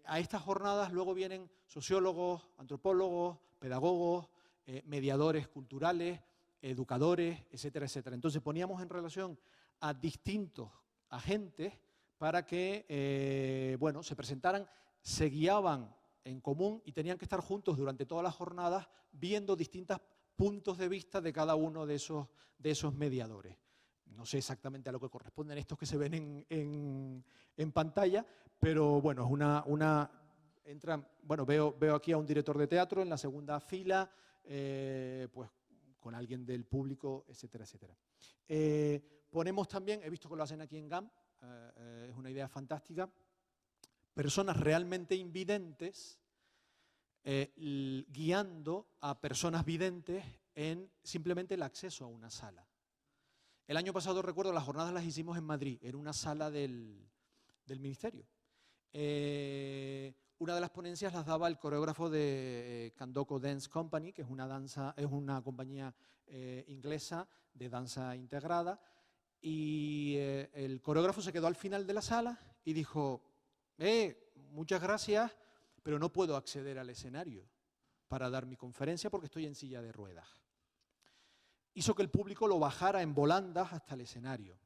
a estas jornadas luego vienen sociólogos, antropólogos, pedagogos, mediadores culturales, educadores, etcétera, etcétera. Entonces poníamos en relación a distintos agentes para que bueno, se presentaran, se guiaban en común y tenían que estar juntos durante todas las jornadas viendo distintos puntos de vista de cada uno de esos mediadores. No sé exactamente a lo que corresponden estos que se ven en pantalla, pero bueno, es bueno, veo aquí a un director de teatro en la segunda fila, pues con alguien del público, etcétera, etcétera. Ponemos también, he visto que lo hacen aquí en GAM, es una idea fantástica, personas realmente invidentes guiando a personas videntes en simplemente el acceso a una sala. El año pasado, recuerdo, las jornadas las hicimos en Madrid, en una sala del ministerio. Una de las ponencias las daba el coreógrafo de Kandoko Dance Company, que es una compañía inglesa de danza integrada, y el coreógrafo se quedó al final de la sala y dijo: muchas gracias, pero no puedo acceder al escenario para dar mi conferencia porque estoy en silla de ruedas. hizo que el público lo bajara en volandas hasta el escenario.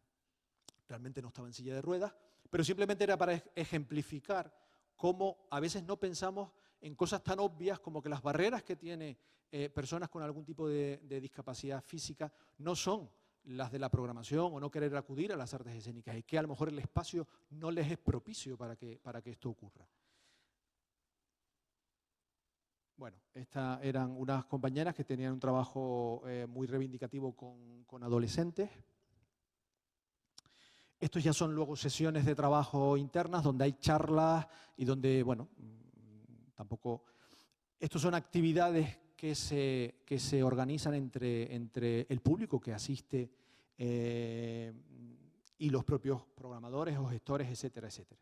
Realmente no estaba en silla de ruedas, pero simplemente era para ejemplificar cómo a veces no pensamos en cosas tan obvias como que las barreras que tiene personas con algún tipo de discapacidad física no son las de la programación o no querer acudir a las artes escénicas, y que a lo mejor el espacio no les es propicio para que esto ocurra. Bueno, estas eran unas compañeras que tenían un trabajo muy reivindicativo con adolescentes. Estos ya son luego sesiones de trabajo internas donde hay charlas y donde, bueno, tampoco... Estos son actividades que se organizan entre el público que asiste y los propios programadores o gestores, etcétera, etcétera.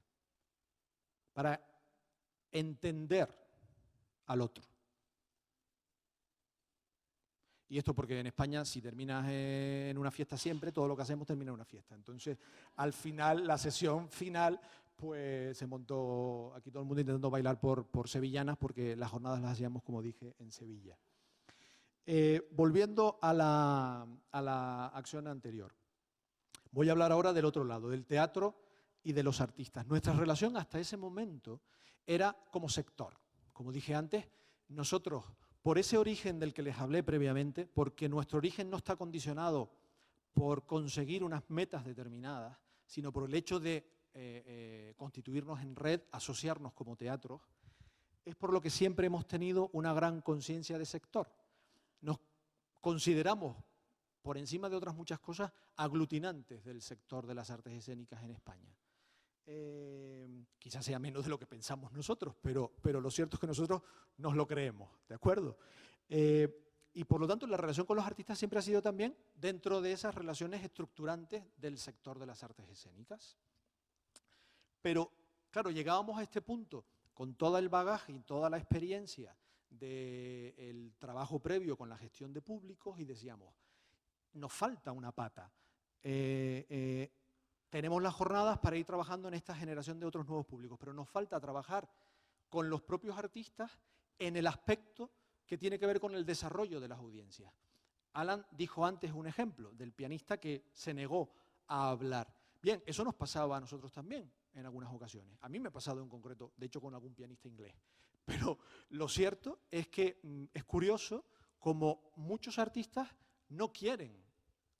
Para entender al otro. Y esto porque en España, si terminas en una fiesta siempre, todo lo que hacemos termina en una fiesta. Entonces, al final, la sesión final, pues se montó aquí todo el mundo intentando bailar por sevillanas, porque las jornadas las hacíamos, como dije, en Sevilla. Volviendo a la acción anterior. Voy a hablar ahora del otro lado, del teatro y de los artistas. Nuestra relación hasta ese momento era como sector. Como dije antes, nosotros, por ese origen del que les hablé previamente, porque nuestro origen no está condicionado por conseguir unas metas determinadas, sino por el hecho de constituirnos en red, asociarnos como teatros, es por lo que siempre hemos tenido una gran conciencia de sector. Nos consideramos, por encima de otras muchas cosas, aglutinantes del sector de las artes escénicas en España. Quizás sea menos de lo que pensamos nosotros, pero lo cierto es que nosotros nos lo creemos, ¿de acuerdo? Y por lo tanto la relación con los artistas siempre ha sido también dentro de esas relaciones estructurantes del sector de las artes escénicas. Pero, claro, llegábamos a este punto con todo el bagaje y toda la experiencia del trabajo previo con la gestión de públicos y decíamos, nos falta una pata. Tenemos las jornadas para ir trabajando en esta generación de otros nuevos públicos, pero nos falta trabajar con los propios artistas en el aspecto que tiene que ver con el desarrollo de las audiencias. Alan dijo antes un ejemplo del pianista que se negó a hablar. Bien, eso nos pasaba a nosotros también en algunas ocasiones. A mí me ha pasado en concreto, de hecho con algún pianista inglés. Pero lo cierto es que es curioso como muchos artistas no quieren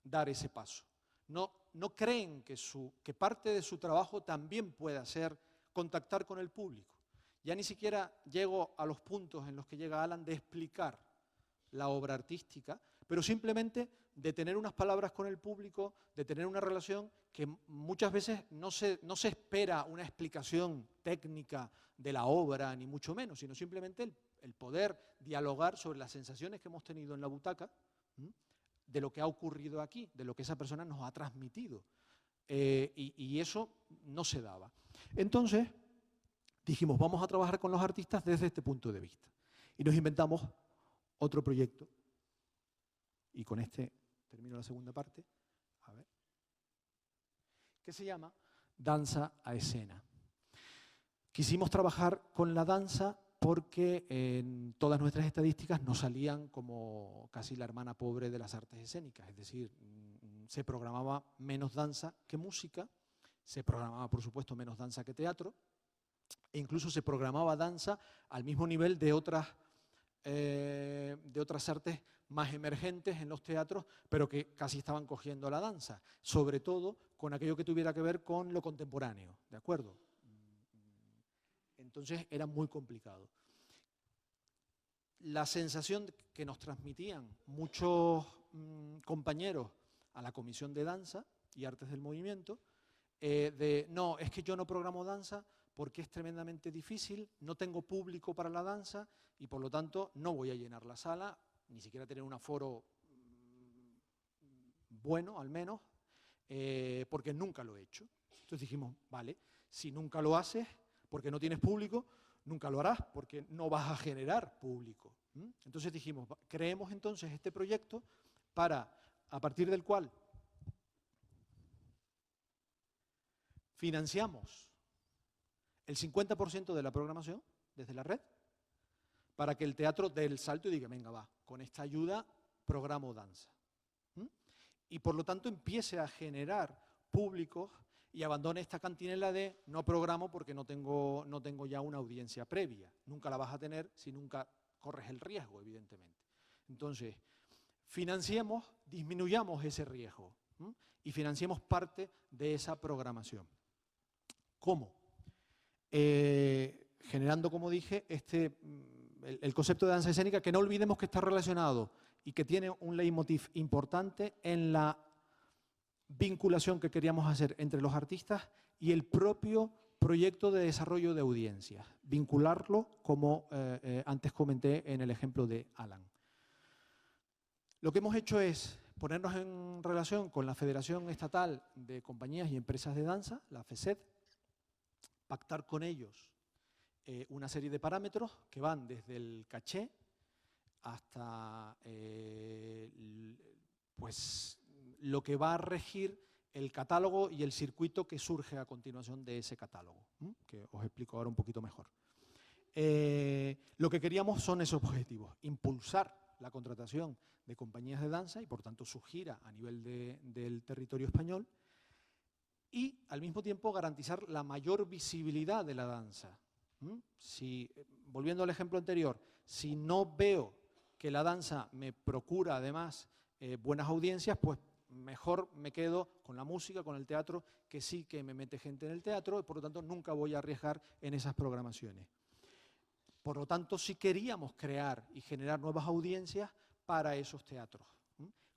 dar ese paso. No creen que parte de su trabajo también pueda ser contactar con el público. Ya ni siquiera llego a los puntos en los que llega Alan de explicar la obra artística, pero simplemente de tener unas palabras con el público, de tener una relación que muchas veces no se espera una explicación técnica de la obra, ni mucho menos, sino simplemente el poder dialogar sobre las sensaciones que hemos tenido en la butaca, de lo que ha ocurrido aquí, de lo que esa persona nos ha transmitido. Y eso no se daba. Entonces, dijimos, vamos a trabajar con los artistas desde este punto de vista. Y nos inventamos otro proyecto. Y con este termino la segunda parte. A ver. Que se llama Danza a Escena. Quisimos trabajar con la danza porque en todas nuestras estadísticas nos salían como casi la hermana pobre de las artes escénicas. Es decir, se programaba menos danza que música, se programaba, por supuesto, menos danza que teatro, e incluso se programaba danza al mismo nivel de otras artes más emergentes en los teatros, pero que casi estaban cogiendo la danza, sobre todo con aquello que tuviera que ver con lo contemporáneo, ¿de acuerdo? Entonces era muy complicado. La sensación que nos transmitían muchos compañeros a la Comisión de Danza y Artes del Movimiento, no, es que yo no programo danza porque es tremendamente difícil, no tengo público para la danza y por lo tanto no voy a llenar la sala, ni siquiera tener un aforo bueno al menos, porque nunca lo he hecho. Entonces dijimos, vale, si nunca lo haces porque no tienes público, nunca lo harás porque no vas a generar público. Entonces dijimos, creemos entonces este proyecto a partir del cual financiamos el 50% de la programación desde la red para que el teatro dé el salto y diga, venga, va, con esta ayuda programo danza. y por lo tanto empiece a generar públicos y abandone esta cantinela de no programo porque no tengo ya una audiencia previa. Nunca la vas a tener si nunca corres el riesgo, evidentemente. Entonces, financiemos, disminuyamos ese riesgo, ¿m? Y financiemos parte de esa programación. ¿Cómo? Generando, como dije, el concepto de danza escénica, que no olvidemos que está relacionado y que tiene un leitmotiv importante en la vinculación que queríamos hacer entre los artistas y el propio proyecto de desarrollo de audiencias. Vincularlo, como antes comenté en el ejemplo de Alan. Lo que hemos hecho es ponernos en relación con la Federación Estatal de Compañías y Empresas de Danza, la FESED, pactar con ellos una serie de parámetros que van desde el caché hasta pues, lo que va a regir el catálogo y el circuito que surge a continuación de ese catálogo, que os explico ahora un poquito mejor. Lo que queríamos son esos objetivos: impulsar la contratación de compañías de danza y por tanto su gira a nivel del territorio español, y al mismo tiempo garantizar la mayor visibilidad de la danza. Si, volviendo al ejemplo anterior, si no veo que la danza me procura además buenas audiencias, pues mejor me quedo con la música, con el teatro, que sí que me mete gente en el teatro, y por lo tanto nunca voy a arriesgar en esas programaciones. Por lo tanto, sí queríamos crear y generar nuevas audiencias para esos teatros,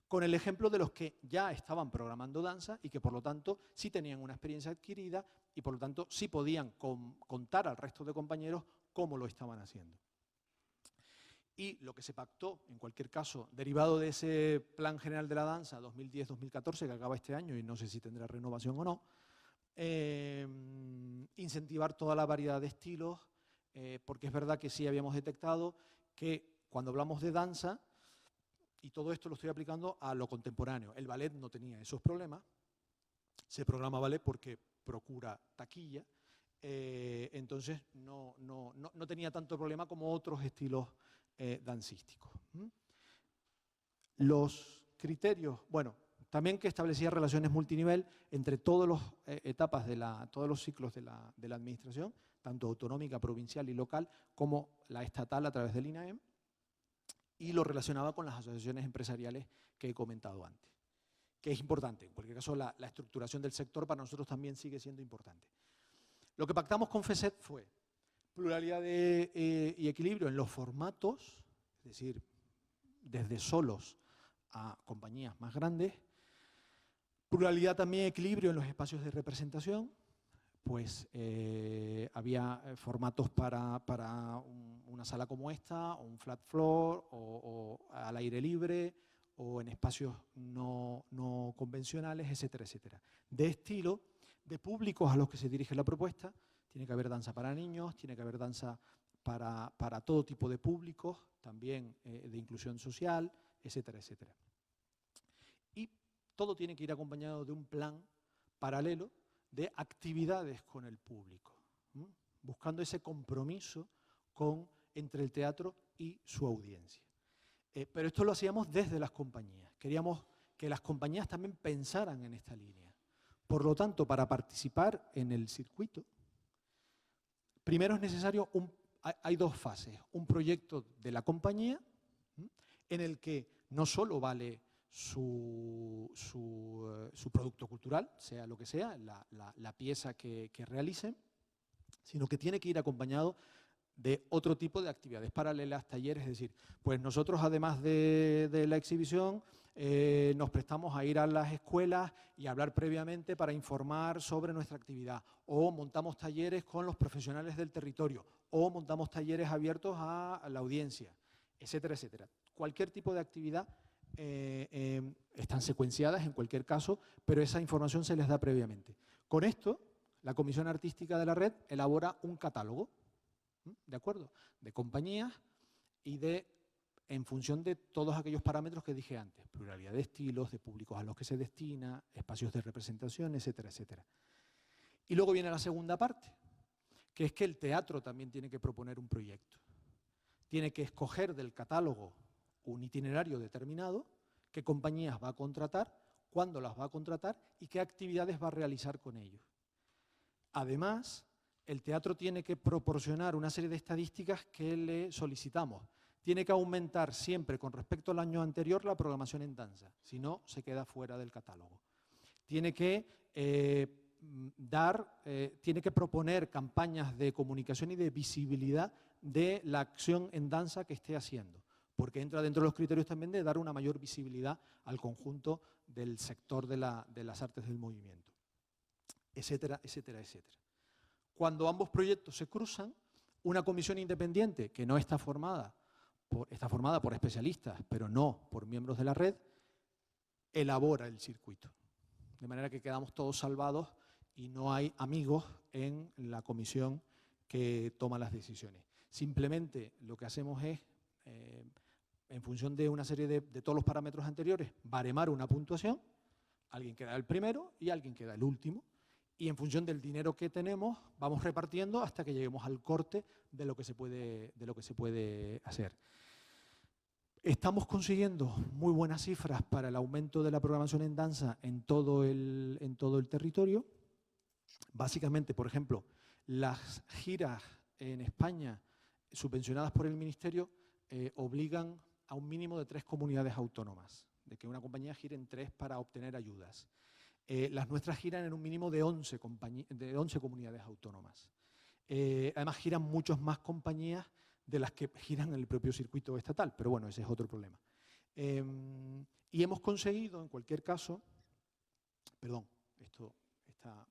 con el ejemplo de los que ya estaban programando danza y que por lo tanto sí tenían una experiencia adquirida y por lo tanto sí podían contar al resto de compañeros cómo lo estaban haciendo. Y lo que se pactó, en cualquier caso, derivado de ese Plan General de la Danza 2010-2014, que acaba este año y no sé si tendrá renovación o no, incentivar toda la variedad de estilos, porque es verdad que sí habíamos detectado que cuando hablamos de danza, y todo esto lo estoy aplicando a lo contemporáneo, el ballet no tenía esos problemas, se programa ballet porque procura taquilla, entonces no tenía tanto problema como otros estilos dancísticos. Los criterios, bueno, también que establecía relaciones multinivel entre todas las etapas todos los ciclos de la administración, tanto autonómica, provincial y local, como la estatal a través del INAEM, y lo relacionaba con las asociaciones empresariales que he comentado antes, que es importante. En cualquier caso, la estructuración del sector para nosotros también sigue siendo importante. Lo que pactamos con FESED fue pluralidad y equilibrio en los formatos, es decir, desde solos a compañías más grandes, pluralidad también y equilibrio en los espacios de representación, pues había formatos para una sala como esta, o un flat floor, o al aire libre, o en espacios no convencionales, etcétera, etcétera. De estilo, de públicos a los que se dirige la propuesta, tiene que haber danza para niños, tiene que haber danza para todo tipo de públicos, también de inclusión social, etcétera, etcétera. Y todo tiene que ir acompañado de un plan paralelo de actividades con el público, buscando ese compromiso entre el teatro y su audiencia. Pero esto lo hacíamos desde las compañías. Queríamos que las compañías también pensaran en esta línea. Por lo tanto, para participar en el circuito, primero es necesario, hay dos fases. Un proyecto de la compañía, en el que no solo vale su producto cultural, sea lo que sea, la pieza que realicen, sino que tiene que ir acompañado de otro tipo de actividades paralelas, talleres. Es decir, pues nosotros además de la exhibición nos prestamos a ir a las escuelas y hablar previamente para informar sobre nuestra actividad, o montamos talleres con los profesionales del territorio, o montamos talleres abiertos a la audiencia, etcétera, etcétera. Cualquier tipo de actividad están secuenciadas en cualquier caso, pero esa información se les da previamente. Con esto, la Comisión Artística de la Red elabora un catálogo, ¿de acuerdo?, de compañías y en función de todos aquellos parámetros que dije antes: pluralidad de estilos, de públicos a los que se destina, espacios de representación, etcétera, etcétera. Y luego viene la segunda parte, que es que el teatro también tiene que proponer un proyecto. Tiene que escoger del catálogo un itinerario determinado, qué compañías va a contratar, cuándo las va a contratar y qué actividades va a realizar con ellos. Además, el teatro tiene que proporcionar una serie de estadísticas que le solicitamos. Tiene que aumentar siempre con respecto al año anterior la programación en danza, si no se queda fuera del catálogo. Tiene que tiene que proponer campañas de comunicación y de visibilidad de la acción en danza que esté haciendo, porque entra dentro de los criterios también de dar una mayor visibilidad al conjunto del sector de las artes del movimiento, etcétera, etcétera, etcétera. Cuando ambos proyectos se cruzan, una comisión independiente que no está formada, está formada por especialistas, pero no por miembros de la red, elabora el circuito. De manera que quedamos todos salvados y no hay amigos en la comisión que toma las decisiones. Simplemente lo que hacemos es, en función de una serie de todos los parámetros anteriores, baremar una puntuación, alguien queda el primero y alguien queda el último, y en función del dinero que tenemos vamos repartiendo hasta que lleguemos al corte de lo que se puede hacer. Estamos consiguiendo muy buenas cifras para el aumento de la programación en danza en todo el territorio. Básicamente, por ejemplo, las giras en España subvencionadas por el Ministerio obligan a un mínimo de 3 comunidades autónomas, de que una compañía gire en 3 para obtener ayudas. Las nuestras giran en un mínimo de 11 comunidades autónomas. Además, giran muchas más compañías de las que giran en el propio circuito estatal, pero bueno, ese es otro problema. Y hemos conseguido, en cualquier caso, perdón,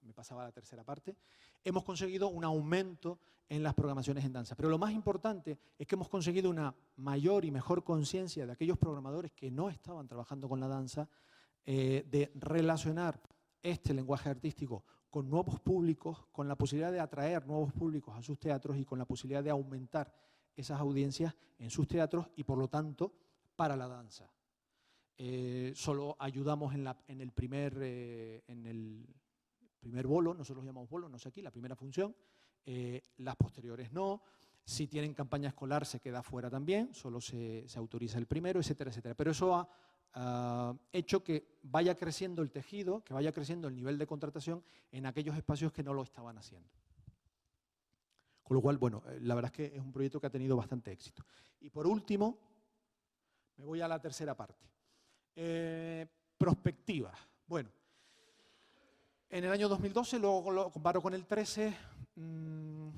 me pasaba a la tercera parte, hemos conseguido un aumento en las programaciones en danza. Pero lo más importante es que hemos conseguido una mayor y mejor conciencia de aquellos programadores que no estaban trabajando con la danza, de relacionar este lenguaje artístico con nuevos públicos, con la posibilidad de atraer nuevos públicos a sus teatros y con la posibilidad de aumentar esas audiencias en sus teatros y, por lo tanto, para la danza. Solo ayudamos en el primer bolo, nosotros lo llamamos bolo, no sé aquí, la primera función, las posteriores no. Si tienen campaña escolar se queda fuera también, solo se autoriza el primero, etcétera, etcétera. Pero eso ha hecho que vaya creciendo el tejido, que vaya creciendo el nivel de contratación en aquellos espacios que no lo estaban haciendo. Con lo cual, bueno, la verdad es que es un proyecto que ha tenido bastante éxito. Y por último, me voy a la tercera parte. Prospectivas. Bueno, en el año 2012, luego lo comparo con el 13, en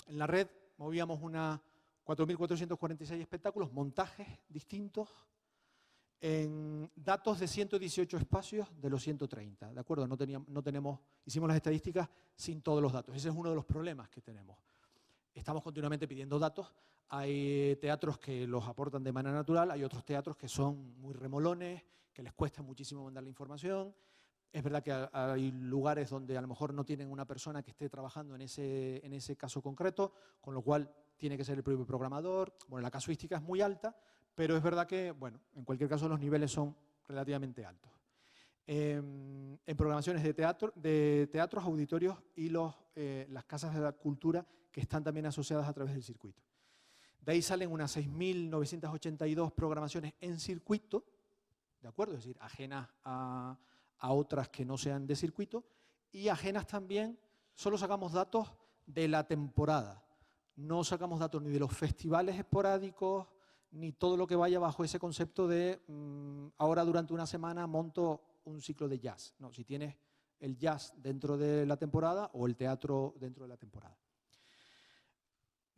la red movíamos 4.446 espectáculos, montajes distintos, en datos de 118 espacios de los 130, ¿de acuerdo? Hicimos las estadísticas sin todos los datos. Ese es uno de los problemas que tenemos. Estamos continuamente pidiendo datos. Hay teatros que los aportan de manera natural, hay otros teatros que son muy remolones, que les cuesta muchísimo mandar la información. Es verdad que hay lugares donde a lo mejor no tienen una persona que esté trabajando en ese caso concreto, con lo cual tiene que ser el propio programador. Bueno, la casuística es muy alta, pero es verdad que, bueno, en cualquier caso los niveles son relativamente altos. En programaciones de teatros, auditorios y las casas de la cultura que están también asociadas a través del circuito. De ahí salen unas 6.982 programaciones en circuito, ¿de acuerdo? Es decir, ajenas a otras que no sean de circuito, y ajenas también, solo sacamos datos de la temporada. No sacamos datos ni de los festivales esporádicos, ni todo lo que vaya bajo ese concepto de ahora durante una semana monto un ciclo de jazz. No, si tienes el jazz dentro de la temporada o el teatro dentro de la temporada.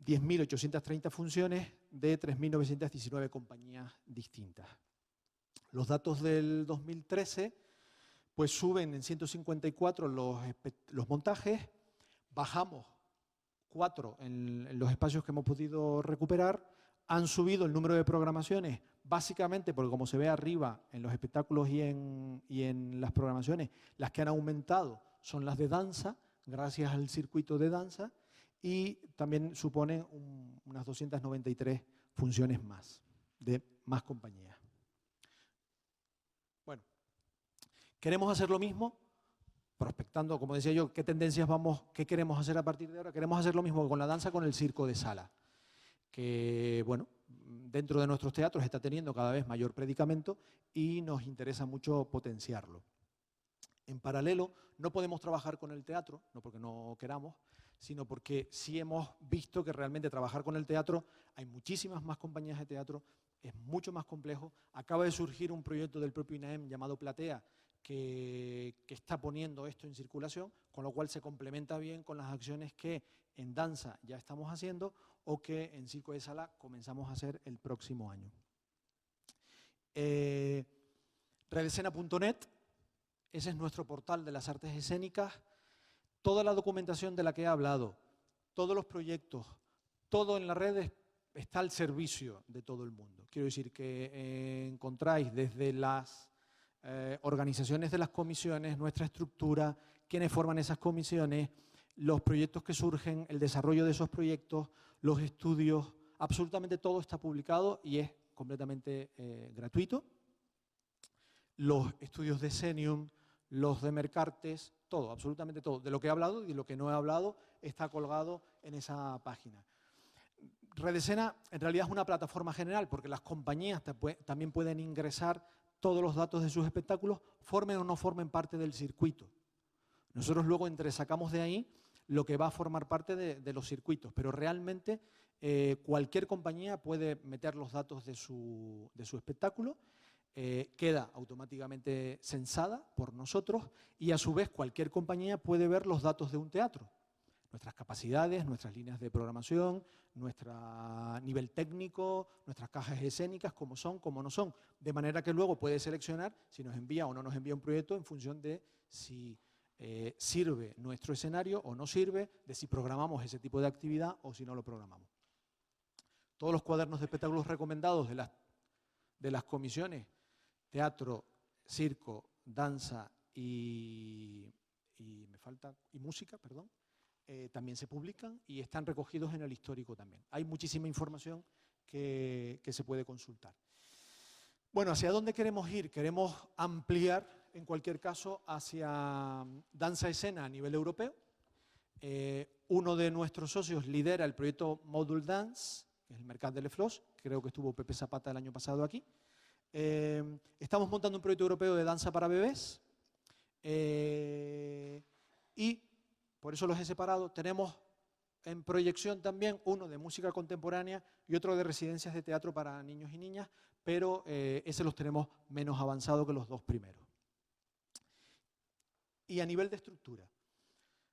10.830 funciones de 3.919 compañías distintas. Los datos del 2013 pues suben en 154 los montajes, bajamos 4 en los espacios que hemos podido recuperar, han subido el número de programaciones, básicamente porque como se ve arriba en los espectáculos y en las programaciones, las que han aumentado son las de danza, gracias al circuito de danza, y también suponen unas 293 funciones más, de más compañías. Bueno, queremos hacer lo mismo, prospectando, como decía yo, qué tendencias qué queremos hacer a partir de ahora. Queremos hacer lo mismo con la danza, con el circo de sala. Que, bueno, dentro de nuestros teatros está teniendo cada vez mayor predicamento y nos interesa mucho potenciarlo. En paralelo, no podemos trabajar con el teatro, no porque no queramos, sino porque sí hemos visto que realmente trabajar con el teatro, hay muchísimas más compañías de teatro, es mucho más complejo. Acaba de surgir un proyecto del propio INAEM llamado Platea, que está poniendo esto en circulación, con lo cual se complementa bien con las acciones que en danza ya estamos haciendo o que en Circo de Sala comenzamos a hacer el próximo año. Redescena.net, ese es nuestro portal de las artes escénicas. Toda la documentación de la que he hablado, todos los proyectos, todo en las redes está al servicio de todo el mundo. Quiero decir que encontráis desde las organizaciones de las comisiones, nuestra estructura, quiénes forman esas comisiones, los proyectos que surgen, el desarrollo de esos proyectos, los estudios, absolutamente todo está publicado y es completamente gratuito. Los estudios de Senium, los de Mercartes, todo, absolutamente todo. De lo que he hablado y de lo que no he hablado está colgado en esa página. Redescena en realidad es una plataforma general porque las compañías también pueden ingresar todos los datos de sus espectáculos, formen o no formen parte del circuito. Nosotros luego entresacamos de ahí lo que va a formar parte de los circuitos, pero realmente cualquier compañía puede meter los datos de su espectáculo, queda automáticamente censada por nosotros y a su vez cualquier compañía puede ver los datos de un teatro. Nuestras capacidades, nuestras líneas de programación, nuestro nivel técnico, nuestras cajas escénicas, cómo son, cómo no son. De manera que luego puede seleccionar si nos envía o no nos envía un proyecto en función de si sirve nuestro escenario o no sirve, de si programamos ese tipo de actividad o si no lo programamos. Todos los cuadernos de espectáculos recomendados de las comisiones, teatro, circo, danza y música, perdón, también se publican y están recogidos en el histórico también. Hay muchísima información que se puede consultar. Bueno, ¿hacia dónde queremos ir? Queremos ampliar, en cualquier caso, hacia danza-escena a nivel europeo. Uno de nuestros socios lidera el proyecto Module Dance, que es el Mercat de Les Flors, creo que estuvo Pepe Zapata el año pasado aquí. Estamos montando un proyecto europeo de danza para bebés y por eso los he separado. Tenemos en proyección también uno de música contemporánea y otro de residencias de teatro para niños y niñas, pero ese los tenemos menos avanzado que los dos primeros. Y a nivel de estructura,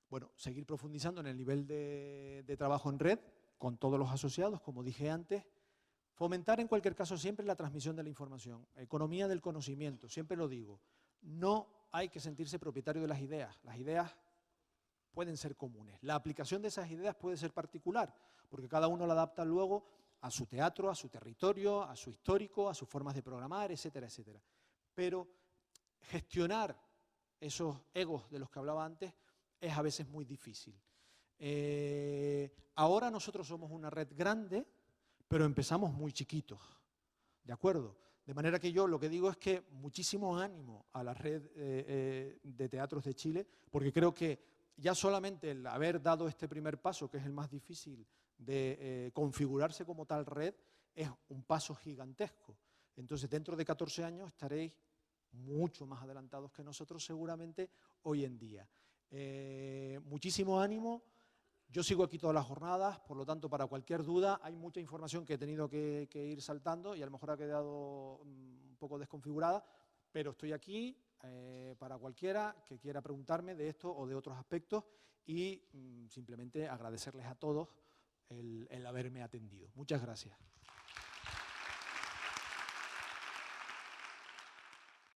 bueno, seguir profundizando en el nivel de trabajo en red con todos los asociados, como dije antes. Fomentar en cualquier caso siempre la transmisión de la información, economía del conocimiento, siempre lo digo. No hay que sentirse propietario de las ideas pueden ser comunes. La aplicación de esas ideas puede ser particular, porque cada uno la adapta luego a su teatro, a su territorio, a su histórico, a sus formas de programar, etcétera, etcétera. Pero gestionar esos egos de los que hablaba antes es a veces muy difícil. Ahora nosotros somos una red grande, pero empezamos muy chiquitos, ¿de acuerdo? De manera que yo lo que digo es que muchísimo ánimo a la red de teatros de Chile, porque creo que ya solamente el haber dado este primer paso, que es el más difícil de configurarse como tal red, es un paso gigantesco. Entonces, dentro de 14 años estaréis mucho más adelantados que nosotros seguramente hoy en día. Muchísimo ánimo. Yo sigo aquí todas las jornadas, por lo tanto, para cualquier duda, hay mucha información que he tenido que ir saltando y a lo mejor ha quedado un poco desconfigurada, pero estoy aquí para cualquiera que quiera preguntarme de esto o de otros aspectos y simplemente agradecerles a todos el haberme atendido. Muchas gracias.